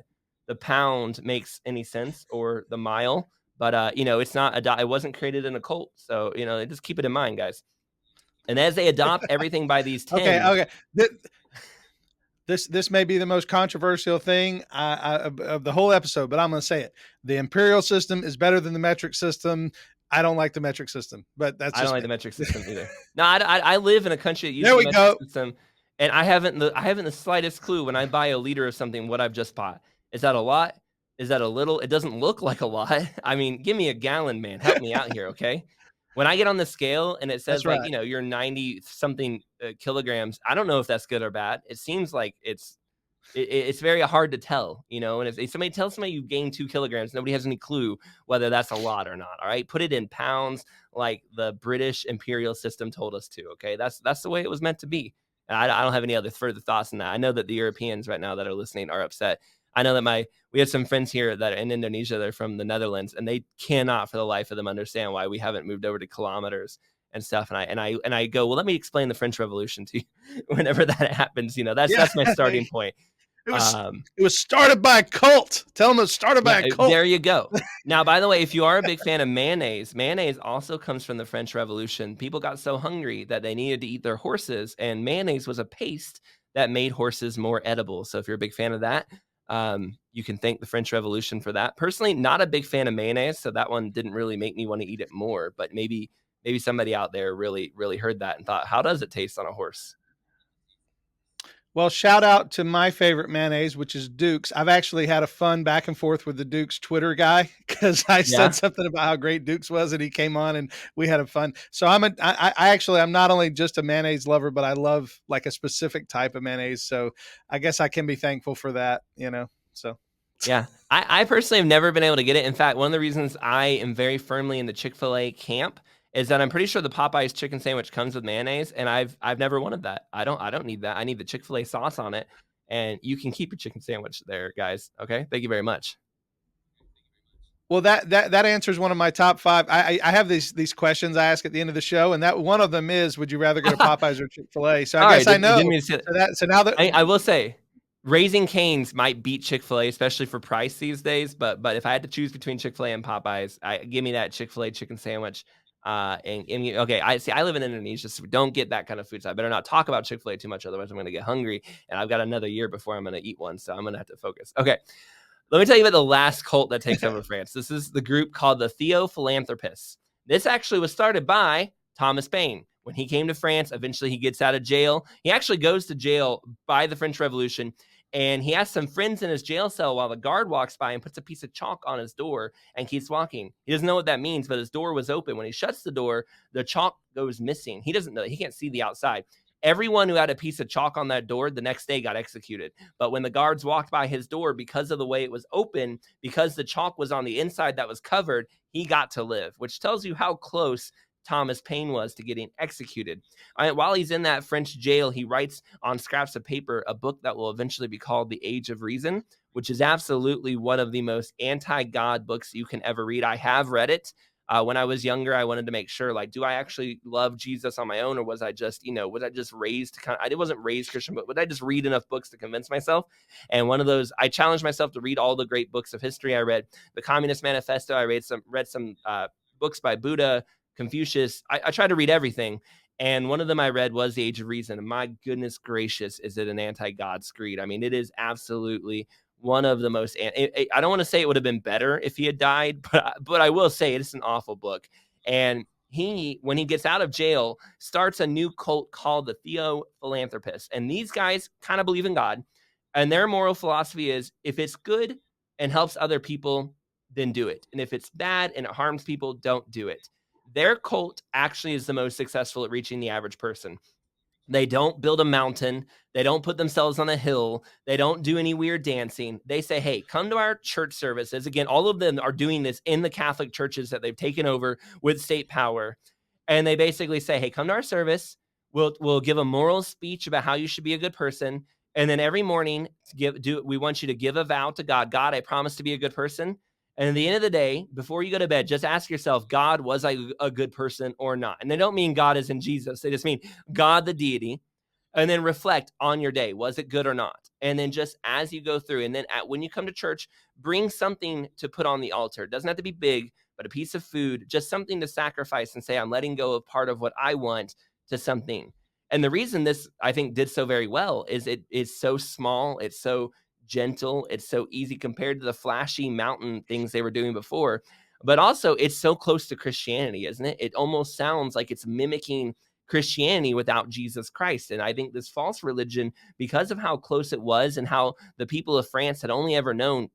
the pound makes any sense or the mile, but it's not it wasn't created in a cult. So just keep it in mind, guys. And as they adopt everything by these 10. Okay. This may be the most controversial thing of the whole episode, but I'm going to say it. The imperial system is better than the metric system. I don't like the metric system, but I don't like the metric system either. No, I live in a country that uses the metric system, and I haven't the slightest clue when I buy a liter of something what I've just bought. Is that a lot? Is that a little? It doesn't look like a lot. I mean, give me a gallon, man. Help me out here, okay? When I get on the scale and it says you're 90 something kilograms, I don't know if that's good or bad. It seems like it's very hard to tell, and if somebody tells somebody you gain 2 kilograms, nobody has any clue whether that's a lot or not. All right. Put it in pounds like the British imperial system told us to. Okay. That's the way it was meant to be. And I don't have any other further thoughts on that. I know that the Europeans right now that are listening are upset. I know that we have some friends here that are in Indonesia. They're from the Netherlands, and they cannot for the life of them understand why we haven't moved over to kilometers and stuff. And I go, well, let me explain the French Revolution to you whenever that happens. That's my starting point. It was started by a cult. Tell them it was started by a cult. There you go. Now, by the way, if you are a big fan of mayonnaise also comes from the French Revolution. People got so hungry that they needed to eat their horses, and mayonnaise was a paste that made horses more edible. So if you're a big fan of that, you can thank the French Revolution for that. Personally, not a big fan of mayonnaise, so that one didn't really make me want to eat it more. But maybe somebody out there really, really heard that and thought, how does it taste on a horse? Well, shout out to my favorite mayonnaise, which is Duke's. I've actually had a fun back and forth with the Duke's Twitter guy because I said something about how great Duke's was, and he came on and we had a fun. So I'm not only just a mayonnaise lover, but I love like a specific type of mayonnaise. So I guess I can be thankful for that, so. Yeah, I personally have never been able to get it. In fact, one of the reasons I am very firmly in the Chick-fil-A camp is that I'm pretty sure the Popeyes chicken sandwich comes with mayonnaise, and I've never wanted that. I don't need that. I need the Chick-fil-A sauce on it, and you can keep your chicken sandwich there, guys. Okay, thank you very much. Well, that answers one of my top 5. I have these questions I ask at the end of the show, and that one of them is, would you rather go to Popeyes or Chick-fil-A? So I guess I know. So now that I will say, Raising Cane's might beat Chick-fil-A, especially for price these days. But if I had to choose between Chick-fil-A and Popeyes, give me that Chick-fil-A chicken sandwich. I live in Indonesia, so we don't get that kind of food. So I better not talk about Chick-fil-A too much, otherwise I'm going to get hungry, and I've got another year before I'm going to eat one. So I'm going to have to focus. Okay, let me tell you about the last cult that takes over France. This is the group called the Theo-philanthropists. This actually was started by Thomas Paine. When he came to France, eventually he gets out of jail. He actually goes to jail by the French Revolution, And he has some friends in his jail cell while the guard walks by and puts a piece of chalk on his door and keeps walking. He doesn't know what that means, but his door was open. When he shuts the door, the chalk goes missing. He doesn't know. He can't see the outside. Everyone who had a piece of chalk on that door the next day got executed. But when the guards walked by his door, because of the way it was open, because the chalk was on the inside that was covered, he got to live, which tells you how close Thomas Paine was to getting executed. While he's in that French jail, he writes on scraps of paper a book that will eventually be called The Age of Reason, which is absolutely one of the most anti-God books you can ever read. I have read it. When I was younger, I wanted to make sure, like, do I actually love Jesus on my own, or was I just raised to I wasn't raised Christian, but would I just read enough books to convince myself? And one of those, I challenged myself to read all the great books of history. I read the Communist Manifesto. I read some books by Buddha, Confucius. I tried to read everything. And one of them I read was The Age of Reason. And my goodness gracious, is it an anti-God screed? I mean, it is absolutely one of the most, I don't want to say it would have been better if he had died, but I will say it's an awful book. And he, when he gets out of jail, starts a new cult called the Theo-philanthropists. And these guys kind of believe in God. And their moral philosophy is, if it's good and helps other people, then do it. And if it's bad and it harms people, don't do it. Their cult actually is the most successful at reaching the average person. They don't build a mountain. They don't put themselves on a hill. They don't do any weird dancing. They say, hey, come to our church services. Again, all of them are doing this in the Catholic churches that they've taken over with state power. And they basically say, hey, come to our service. We'll give a moral speech about how you should be a good person. And then every morning, we want you to give a vow to God. God, I promise to be a good person. And at the end of the day, before you go to bed, just ask yourself, God, was I a good person or not? And they don't mean God as in Jesus. They just mean God, the deity. And then reflect on your day. Was it good or not? And then just as you go through, and then when you come to church, bring something to put on the altar. It doesn't have to be big, but a piece of food, just something to sacrifice and say, I'm letting go of part of what I want to something. And the reason this, I think, did so very well is it is so small. It's so gentle. It's so easy compared to the flashy mountain things they were doing before. But also, it's so close to Christianity, isn't it? It almost sounds like it's mimicking Christianity without Jesus Christ. And I think this false religion, because of how close it was and how the people of France had only ever known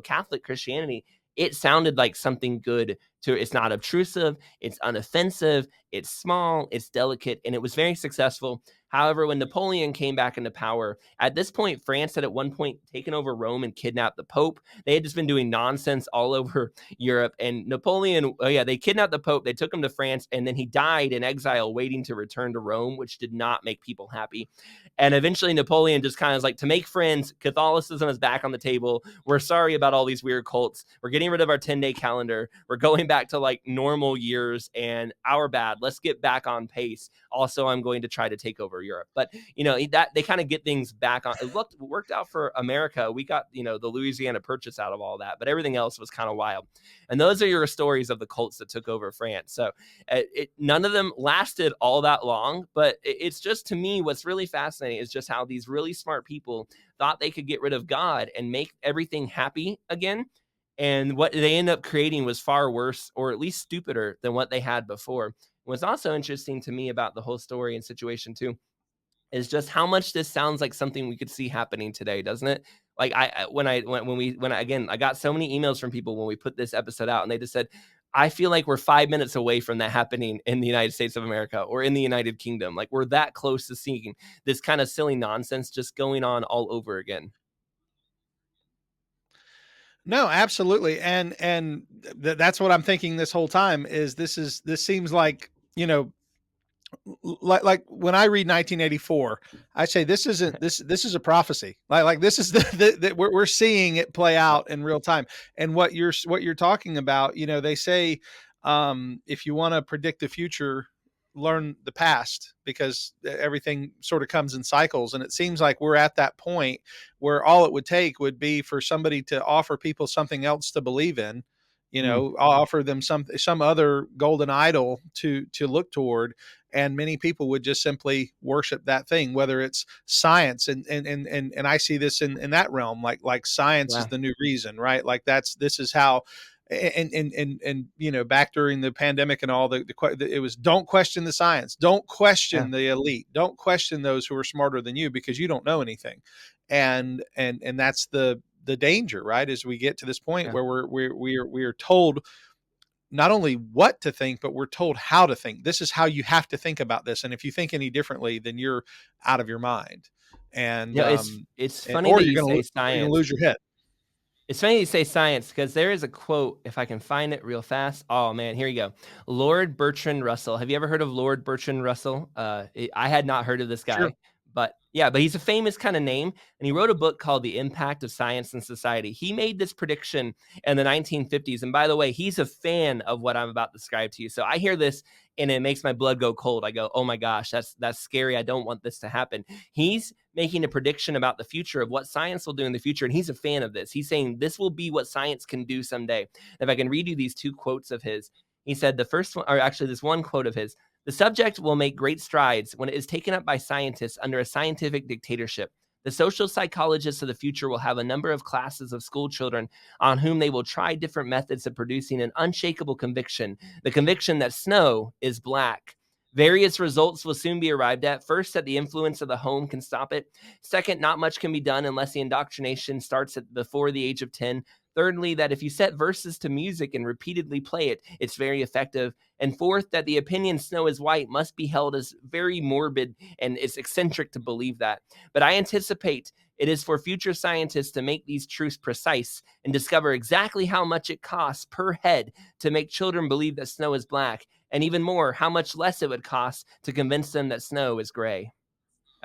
Catholic Christianity, it sounded like something good to, it's not obtrusive, it's unoffensive, it's small, it's delicate, and it was very successful. However, when Napoleon came back into power, at this point, France had at one point taken over Rome and kidnapped the Pope. They had just been doing nonsense all over Europe. And Napoleon, they kidnapped the Pope. They took him to France, and then he died in exile waiting to return to Rome, which did not make people happy. And eventually Napoleon just kind of was like, to make friends, Catholicism is back on the table. We're sorry about all these weird cults. We're getting rid of our 10-day calendar. We're going back to like normal years, and our bad. Let's get back on pace. Also, I'm going to try to take over Europe. But, that they kind of get things back on. It worked out for America. We got, the Louisiana Purchase out of all that, but everything else was kind of wild. And those are your stories of the cults that took over France. So none of them lasted all that long, but it's just, to me, what's really fascinating is just how these really smart people thought they could get rid of God and make everything happy again. And what they end up creating was far worse, or at least stupider, than what they had before. What's also interesting to me about the whole story and situation too is just how much this sounds like something we could see happening today, doesn't it? Like I got so many emails from people when we put this episode out, and they just said, I feel like we're 5 minutes away from that happening in the United States of America or in the United Kingdom. Like, we're that close to seeing this kind of silly nonsense just going on all over again. No, absolutely. And that's what I'm thinking this whole time is this seems like, like when I read 1984, I say this is a prophecy. Like this is the we're seeing it play out in real time. And what you're talking about, they say, if you want to predict the future, learn the past, because everything sort of comes in cycles. And it seems like we're at that point where all it would take would be for somebody to offer people something else to believe in, offer them some other golden idol to look toward. And many people would just simply worship that thing, whether it's science. And I see this in that realm, like science is the new reason, right? Like this is how And back during the pandemic and all, it was, don't question the science, don't question the elite, don't question those who are smarter than you, because you don't know anything. And that's the danger, right? As we get to this point where we are told not only what to think, but we're told how to think. This is how you have to think about this, and if you think any differently, then you're out of your mind. And it's funny or that you're you going say science. to lose your head. It's funny you say science, because there is a quote, if I can find it real fast. Oh man, here you go. Lord Bertrand Russell. Have you ever heard of Lord Bertrand Russell? I had not heard of this guy, Sure. but he's a famous kind of name, and he wrote a book called The Impact of Science in Society. He made this prediction in the 1950s, and by the way, he's a fan of what I'm about to describe to you. So I hear this, and it makes my blood go cold. I go, oh my gosh, that's scary. I don't want this to happen. He's making a prediction about the future of what science will do in the future, and he's a fan of this. He's saying this will be what science can do someday. If I can read you these two quotes of his, he said the first one, or actually this one quote of his: "The subject will make great strides when it is taken up by scientists under a scientific dictatorship. The social psychologists of the future will have a number of classes of school children on whom they will try different methods of producing an unshakable conviction, the conviction that snow is black. Various results will soon be arrived at. First, that the influence of the home can stop it. Second, not much can be done unless the indoctrination starts before the age of 10. Thirdly, that if you set verses to music and repeatedly play it, it's very effective. And fourth, that the opinion snow is white must be held as very morbid, and it's eccentric to believe that. But I anticipate it is for future scientists to make these truths precise and discover exactly how much it costs per head to make children believe that snow is black, and even more, how much less it would cost to convince them that snow is gray."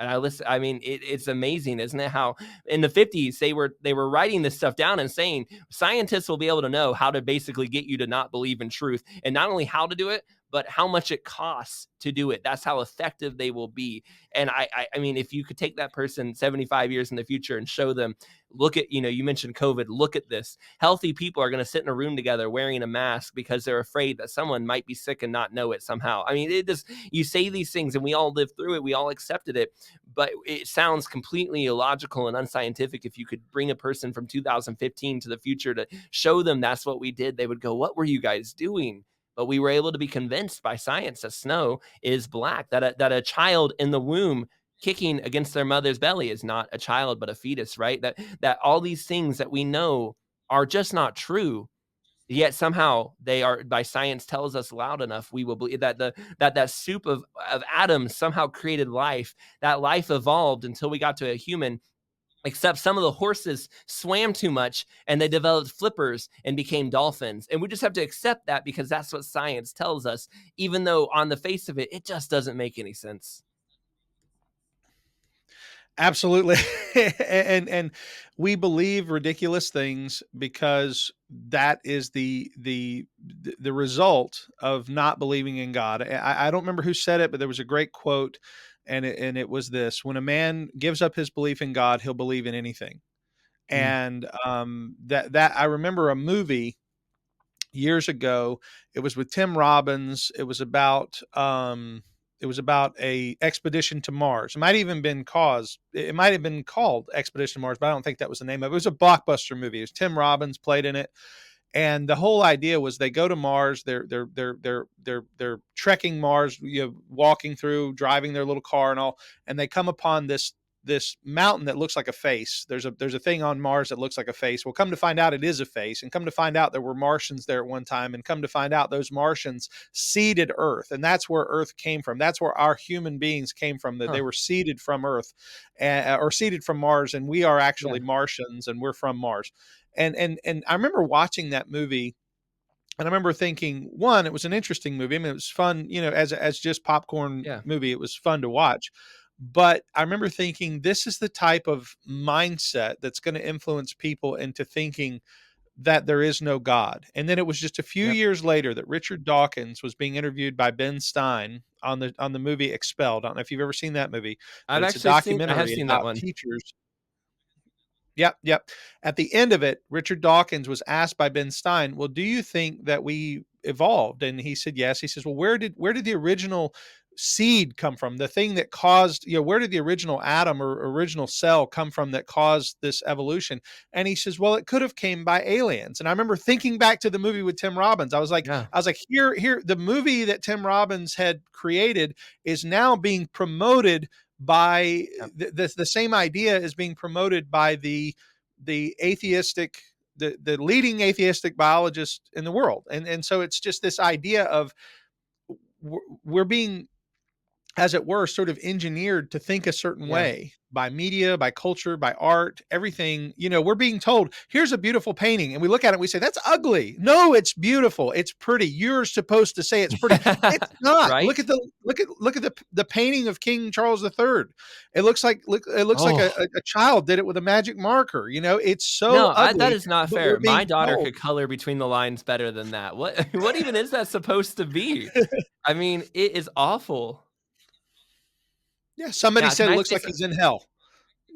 And I mean, it's amazing, isn't it? How in the 50s they were writing this stuff down and saying scientists will be able to know how to basically get you to not believe in truth, and not only how to do it, but how much it costs to do it. That's how effective they will be. And I mean, if you could take that person 75 years in the future and show them, look at, you mentioned COVID, look at this. Healthy people are going to sit in a room together wearing a mask because they're afraid that someone might be sick and not know it somehow. I mean, you say these things and we all lived through it. We all accepted it, but it sounds completely illogical and unscientific. If you could bring a person from 2015 to the future to show them that's what we did, they would go, what were you guys doing? But we were able to be convinced by science that snow is black, that a child in the womb kicking against their mother's belly is not a child, but a fetus, right? That all these things that we know are just not true, yet somehow they are, by science tells us loud enough, we will believe that soup of atoms somehow created life. That life evolved until we got to a human. Except some of the horses swam too much and they developed flippers and became dolphins. And we just have to accept that because that's what science tells us, even though on the face of it, it just doesn't make any sense. Absolutely. and we believe ridiculous things because that is the result of not believing in God. I don't remember who said it, but there was a great quote, and it was this: when a man gives up his belief in God, he'll believe in anything. And that I remember a movie years ago. It was with Tim Robbins. It was about a expedition to Mars. It might have been called Expedition to Mars, but I don't think that was the name of it. It was a blockbuster movie. It was Tim Robbins played in it. And the whole idea was they go to Mars, they're trekking Mars, walking through, driving their little car and all, and they come upon this mountain that looks like a face. There's a thing on Mars that looks like a face. Well, come to find out it is a face, and come to find out there were Martians there at one time, and come to find out those Martians seeded Earth, and that's where Earth came from. That's where our human beings came from, that they were seeded from Earth, or seeded from Mars, and we are actually Martians, and we're from Mars. And I remember watching that movie, and I remember thinking, one, it was an interesting movie. I mean, it was fun, as just popcorn movie. It was fun to watch. But I remember thinking, this is the type of mindset that's going to influence people into thinking that there is no God. And then it was just a few years later that Richard Dawkins was being interviewed by Ben Stein on the movie Expelled. I don't know if you've ever seen that movie. I have seen that one. Teachers. Yep. At the end of it, Richard Dawkins was asked by Ben Stein, well, do you think that we evolved? And he said, yes. He says, well, where did the original seed come from? The thing that caused, where did the original atom or original cell come from that caused this evolution? And he says, well, it could have came by aliens. And I remember thinking back to the movie with Tim Robbins. I was like, Yeah. here, the movie that Tim Robbins had created is now being promoted by the same idea is being promoted by the atheistic, the leading atheistic biologist in the world. And so it's just this idea of we're being, as it were, sort of engineered to think a certain way by media, by culture, by art, everything. We're being told, here's a beautiful painting. And we look at it and we say, that's ugly. No, it's beautiful. It's pretty. You're supposed to say it's pretty. It's not. Right? Look at the painting of King Charles III. It looks like like a child did it with a magic marker. It's so ugly. That is not fair. My daughter told. could color between the lines better than that. What even is that supposed to be? I mean, it is awful. Yeah, somebody said it looks like he's in hell.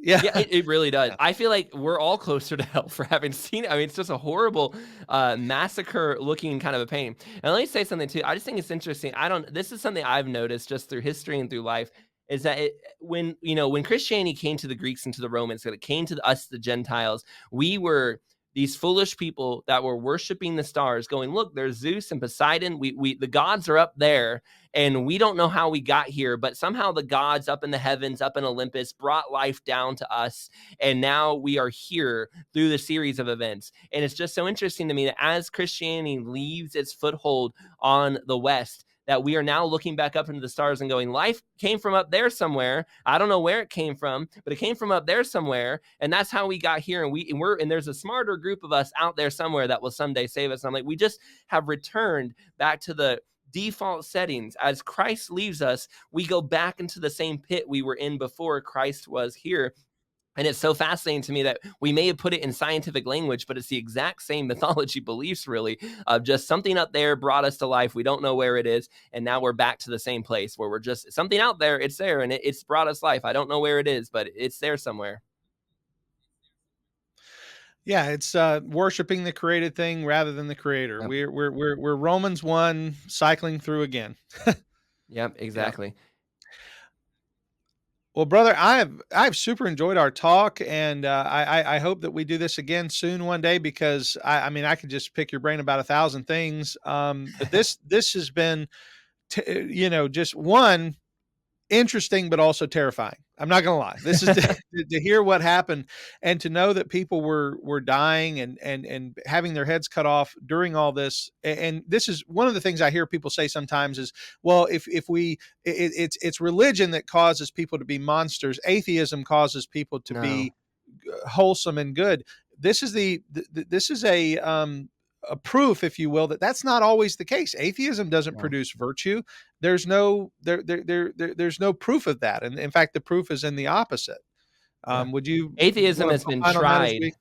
Yeah, it really does. I feel like we're all closer to hell for having seen it. I mean, it's just a horrible massacre looking kind of a painting. And let me say something too. I just think it's interesting. This is something I've noticed just through history and through life, is that when Christianity came to the Greeks and to the Romans, that it came to us, the Gentiles, we were these foolish people that were worshiping the stars, going, look, there's Zeus and Poseidon. The gods are up there, and we don't know how we got here, but somehow the gods up in the heavens, up in Olympus, brought life down to us, and now we are here through the series of events. And it's just so interesting to me that as Christianity leaves its foothold on the West, that we are now looking back up into the stars and going, life came from up there somewhere. I don't know where it came from, but it came from up there somewhere. And that's how we got here. And there's a smarter group of us out there somewhere that will someday save us. And I'm like, we just have returned back to the default settings. As Christ leaves us, we go back into the same pit we were in before Christ was here. And it's so fascinating to me that we may have put it in scientific language, but it's the exact same mythology beliefs, really, of just something up there brought us to life. We don't know where it is. And now we're back to the same place where we're just something out there. It's there and it's brought us life. I don't know where it is, but it's there somewhere. Yeah, it's worshiping the created thing rather than the creator. Yep. We're Romans 1 cycling through again. Yep, exactly. Yep. Well, brother, I've super enjoyed our talk, and I hope that we do this again soon one day, because I mean I could just pick your brain about 1,000 things. But this has been, just one, interesting, but also terrifying. I'm not gonna lie. This is to hear what happened, and to know that people were dying and having their heads cut off during all this. And this is one of the things I hear people say sometimes is, well, it's religion that causes people to be monsters. Atheism causes people to be wholesome and good. This is a proof, if you will, that that's not always the case. Atheism doesn't produce virtue. There's no proof of that, and in fact, the proof is in the opposite. Would you? Atheism has been tried.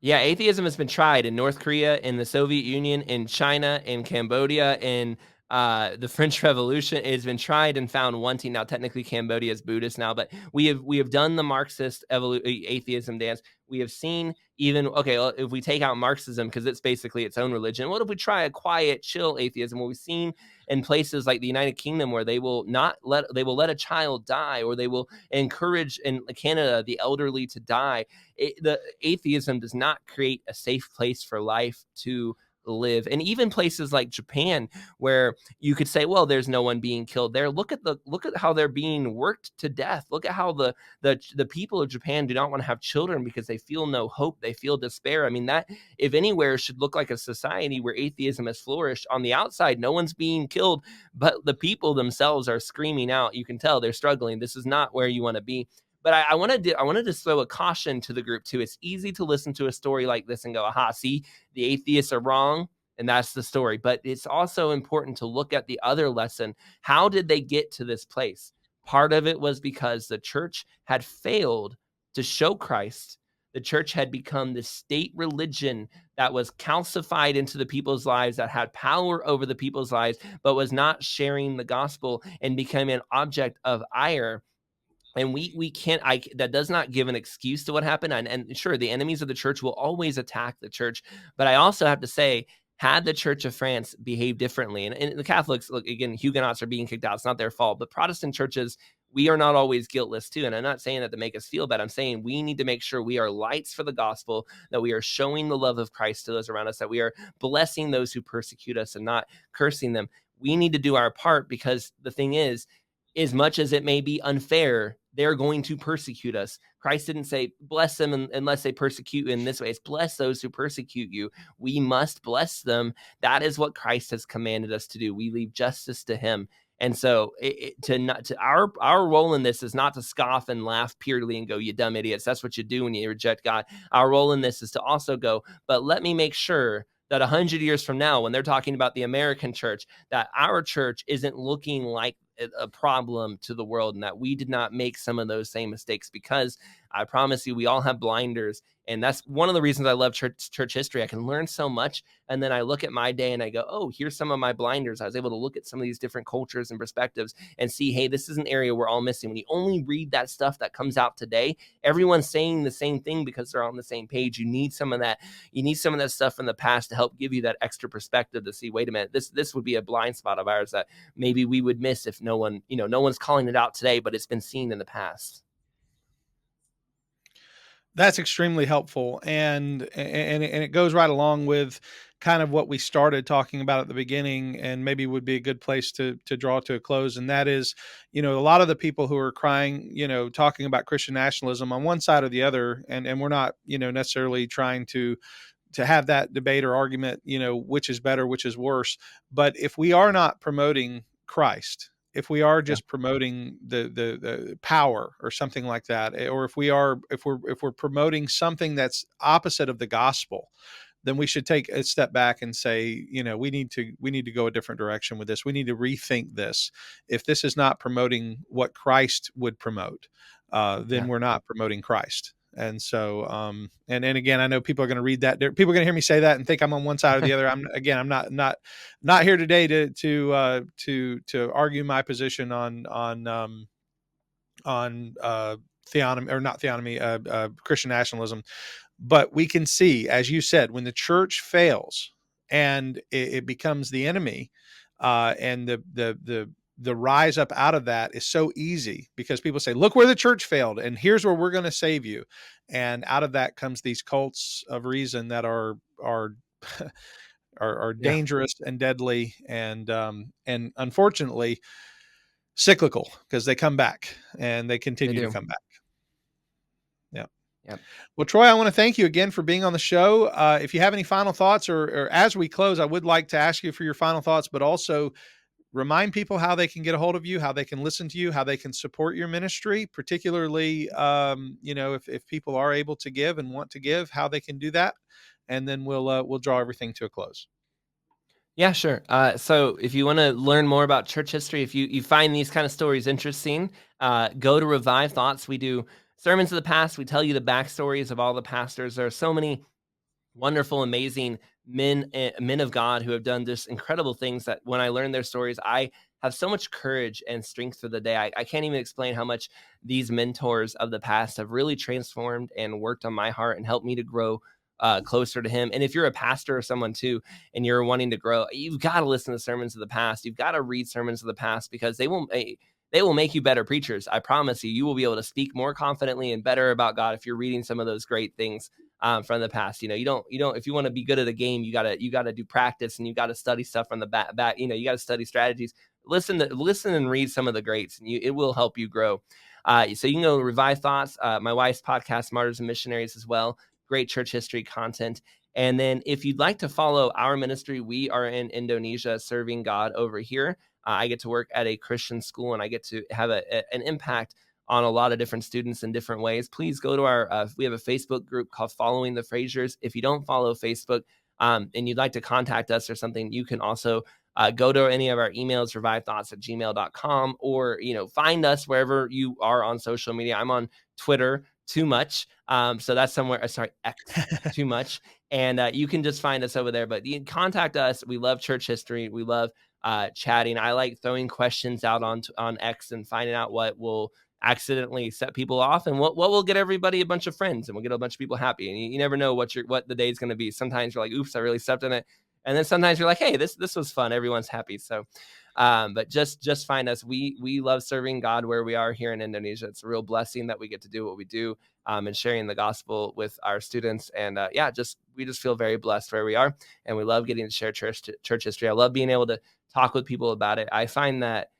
Yeah, atheism has been tried in North Korea, in the Soviet Union, in China, in Cambodia, in the French Revolution. It has been tried and found wanting. Now, technically, Cambodia is Buddhist now, but we have done the Marxist atheism dance. We have seen if we take out Marxism, because it's basically its own religion, what if we try a quiet, chill atheism? What we've seen in places like the United Kingdom, where they will let a child die, or they will encourage in Canada the elderly to die. The atheism does not create a safe place for life to live. And even places like Japan, where you could say, well, there's no one being killed there. Look at how they're being worked to death. Look at how the people of Japan do not want to have children because they feel no hope. They feel despair. I mean, that, if anywhere, should look like a society where atheism has flourished. On the outside, no one's being killed, but the people themselves are screaming out. You can tell they're struggling. This is not where you want to be. But I wanted to throw a caution to the group too. It's easy to listen to a story like this and go, aha, see, the atheists are wrong, and that's the story. But it's also important to look at the other lesson. How did they get to this place? Part of it was because the church had failed to show Christ. The church had become this state religion that was calcified into the people's lives, that had power over the people's lives, but was not sharing the gospel and became an object of ire. And we can't, that does not give an excuse to what happened. And sure, the enemies of the church will always attack the church. But I also have to say, had the Church of France behave differently, and the Catholics, look, again, Huguenots are being kicked out. It's not their fault, but Protestant churches, we are not always guiltless too. And I'm not saying that to make us feel bad. I'm saying we need to make sure we are lights for the gospel, that we are showing the love of Christ to those around us, that we are blessing those who persecute us and not cursing them. We need to do our part, because the thing is, as much as it may be unfair, they're going to persecute us. Christ didn't say, bless them unless they persecute you in this way. It's bless those who persecute you. We must bless them. That is what Christ has commanded us to do. We leave justice to him. And so our role in this is not to scoff and laugh purely and go, you dumb idiots. That's what you do when you reject God. Our role in this is to also go, but let me make sure that 100 years from now, when they're talking about the American church, that our church isn't looking like a problem to the world, and that we did not make some of those same mistakes, because I promise you, we all have blinders. And that's one of the reasons I love church history. I can learn so much. And then I look at my day and I go, oh, here's some of my blinders. I was able to look at some of these different cultures and perspectives and see, hey, this is an area we're all missing. When you only read that stuff that comes out today, everyone's saying the same thing because they're on the same page. You need some of that. You need some of that stuff from the past to help give you that extra perspective to see, wait a minute, this would be a blind spot of ours that maybe we would miss if no one's calling it out today, but it's been seen in the past. That's extremely helpful, and it goes right along with kind of what we started talking about at the beginning, and maybe would be a good place to draw to a close. And that is, a lot of the people who are crying, talking about Christian nationalism on one side or the other, and we're not, necessarily trying to have that debate or argument, which is better, which is worse. But if we are not promoting Christ, if we are just promoting the power or something like that, or if we're promoting something that's opposite of the gospel, then we should take a step back and say, we need to go a different direction with this. We need to rethink this. If this is not promoting what Christ would promote, then we're not promoting Christ. And so, and again, I know people are going to read that. People are going to hear me say that and think I'm on one side or the other. I'm not here today to argue my position on theonomy, or not theonomy, Christian nationalism. But we can see, as you said, when the church fails and it becomes the enemy, and the rise up out of that is so easy, because people say, look where the church failed, and here's where we're going to save you. And out of that comes these cults of reason that are dangerous and deadly, and unfortunately cyclical, because they come back and they continue to come back. Yeah. Yep. Well, Troy, I want to thank you again for being on the show. If you have any final thoughts, or as we close, I would like to ask you for your final thoughts, but also remind people how they can get a hold of you, how they can listen to you, how they can support your ministry, particularly, if people are able to give and want to give, how they can do that. And then we'll draw everything to a close. Yeah, sure. So if you want to learn more about church history, if you find these kind of stories interesting, go to Revive Thoughts. We do sermons of the past. We tell you the backstories of all the pastors. There are so many wonderful, amazing men of God who have done just incredible things that when I learn their stories, I have so much courage and strength for the day. I can't even explain how much these mentors of the past have really transformed and worked on my heart and helped me to grow closer to him. And if you're a pastor or someone too, and you're wanting to grow, you've got to listen to sermons of the past. You've got to read sermons of the past, because they will make you better preachers. I promise you, you will be able to speak more confidently and better about God if you're reading some of those great things from the past. You don't, if you want to be good at a game, you gotta do practice, and you got to study stuff from the back, you got to study strategies, listen and read some of the greats, and it will help you grow. So you can go Revive Thoughts, my wife's podcast, Martyrs and Missionaries, as well. Great church history content. And then if you'd like to follow our ministry, we are in Indonesia serving God over here. I get to work at a Christian school, and I get to have an impact on a lot of different students in different ways. Please go to we have a Facebook group called Following the Frasiers. If you don't follow Facebook, and you'd like to contact us or something, you can also go to any of our emails, revivethoughts@gmail.com, or, find us wherever you are on social media. I'm on Twitter too much. So that's somewhere, X too much. And you can just find us over there, but you can contact us. We love church history. We love chatting. I like throwing questions out on X and finding out what will accidentally set people off, and what will get everybody a bunch of friends, and we'll get a bunch of people happy. And you never know what the day is going to be. Sometimes you're like, oops, I really stepped in it. And then sometimes you're like, hey, this was fun. Everyone's happy. So, but just find us. We love serving God where we are here in Indonesia. It's a real blessing that we get to do what we do, and sharing the gospel with our students. And we just feel very blessed where we are, and we love getting to share church history. I love being able to talk with people about it. I find that,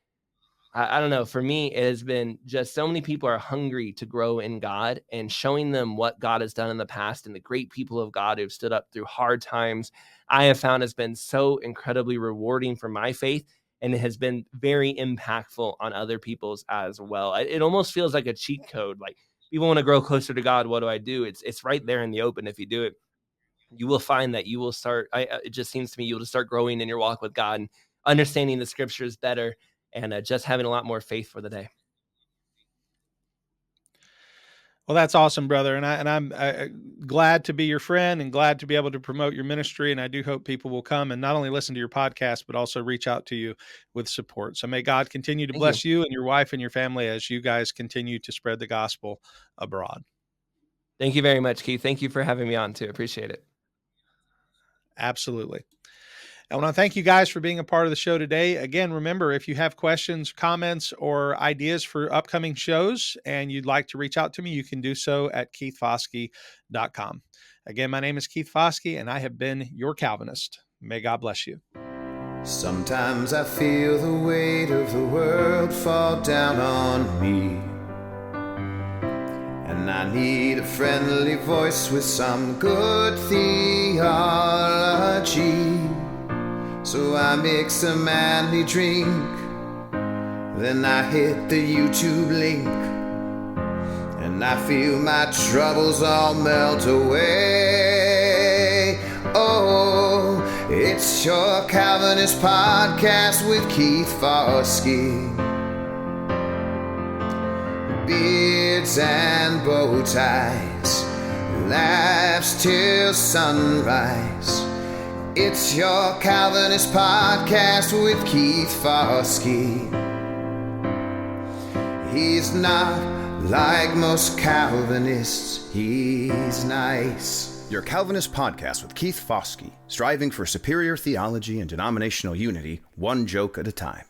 I don't know, for me, it has been just so many people are hungry to grow in God, and showing them what God has done in the past and the great people of God who've stood up through hard times, I have found has been so incredibly rewarding for my faith. And it has been very impactful on other people's as well. It almost feels like a cheat code. Like, people want to grow closer to God. What do I do? It's right there in the open. If you do it, you will find that you will start. It just seems to me you'll just start growing in your walk with God and understanding the scriptures better, and just having a lot more faith for the day. Well, that's awesome, brother. And I'm glad to be your friend and glad to be able to promote your ministry. And I do hope people will come and not only listen to your podcast, but also reach out to you with support. So may God continue to bless you and your wife and your family as you guys continue to spread the gospel abroad. Thank you very much, Keith. Thank you for having me on too. Appreciate it. Absolutely. I want to thank you guys for being a part of the show today. Again, remember, if you have questions, comments, or ideas for upcoming shows and you'd like to reach out to me, you can do so at keithfoskey.com. Again, my name is Keith Foskey, and I have been your Calvinist. May God bless you. Sometimes I feel the weight of the world fall down on me, and I need a friendly voice with some good theology. So I mix a manly drink, then I hit the YouTube link, and I feel my troubles all melt away. Oh, it's your Calvinist Podcast with Keith Foskey. Beards and bow ties, laughs till sunrise. It's your Calvinist Podcast with Keith Foskey. He's not like most Calvinists, he's nice. Your Calvinist Podcast with Keith Foskey, striving for superior theology and denominational unity, one joke at a time.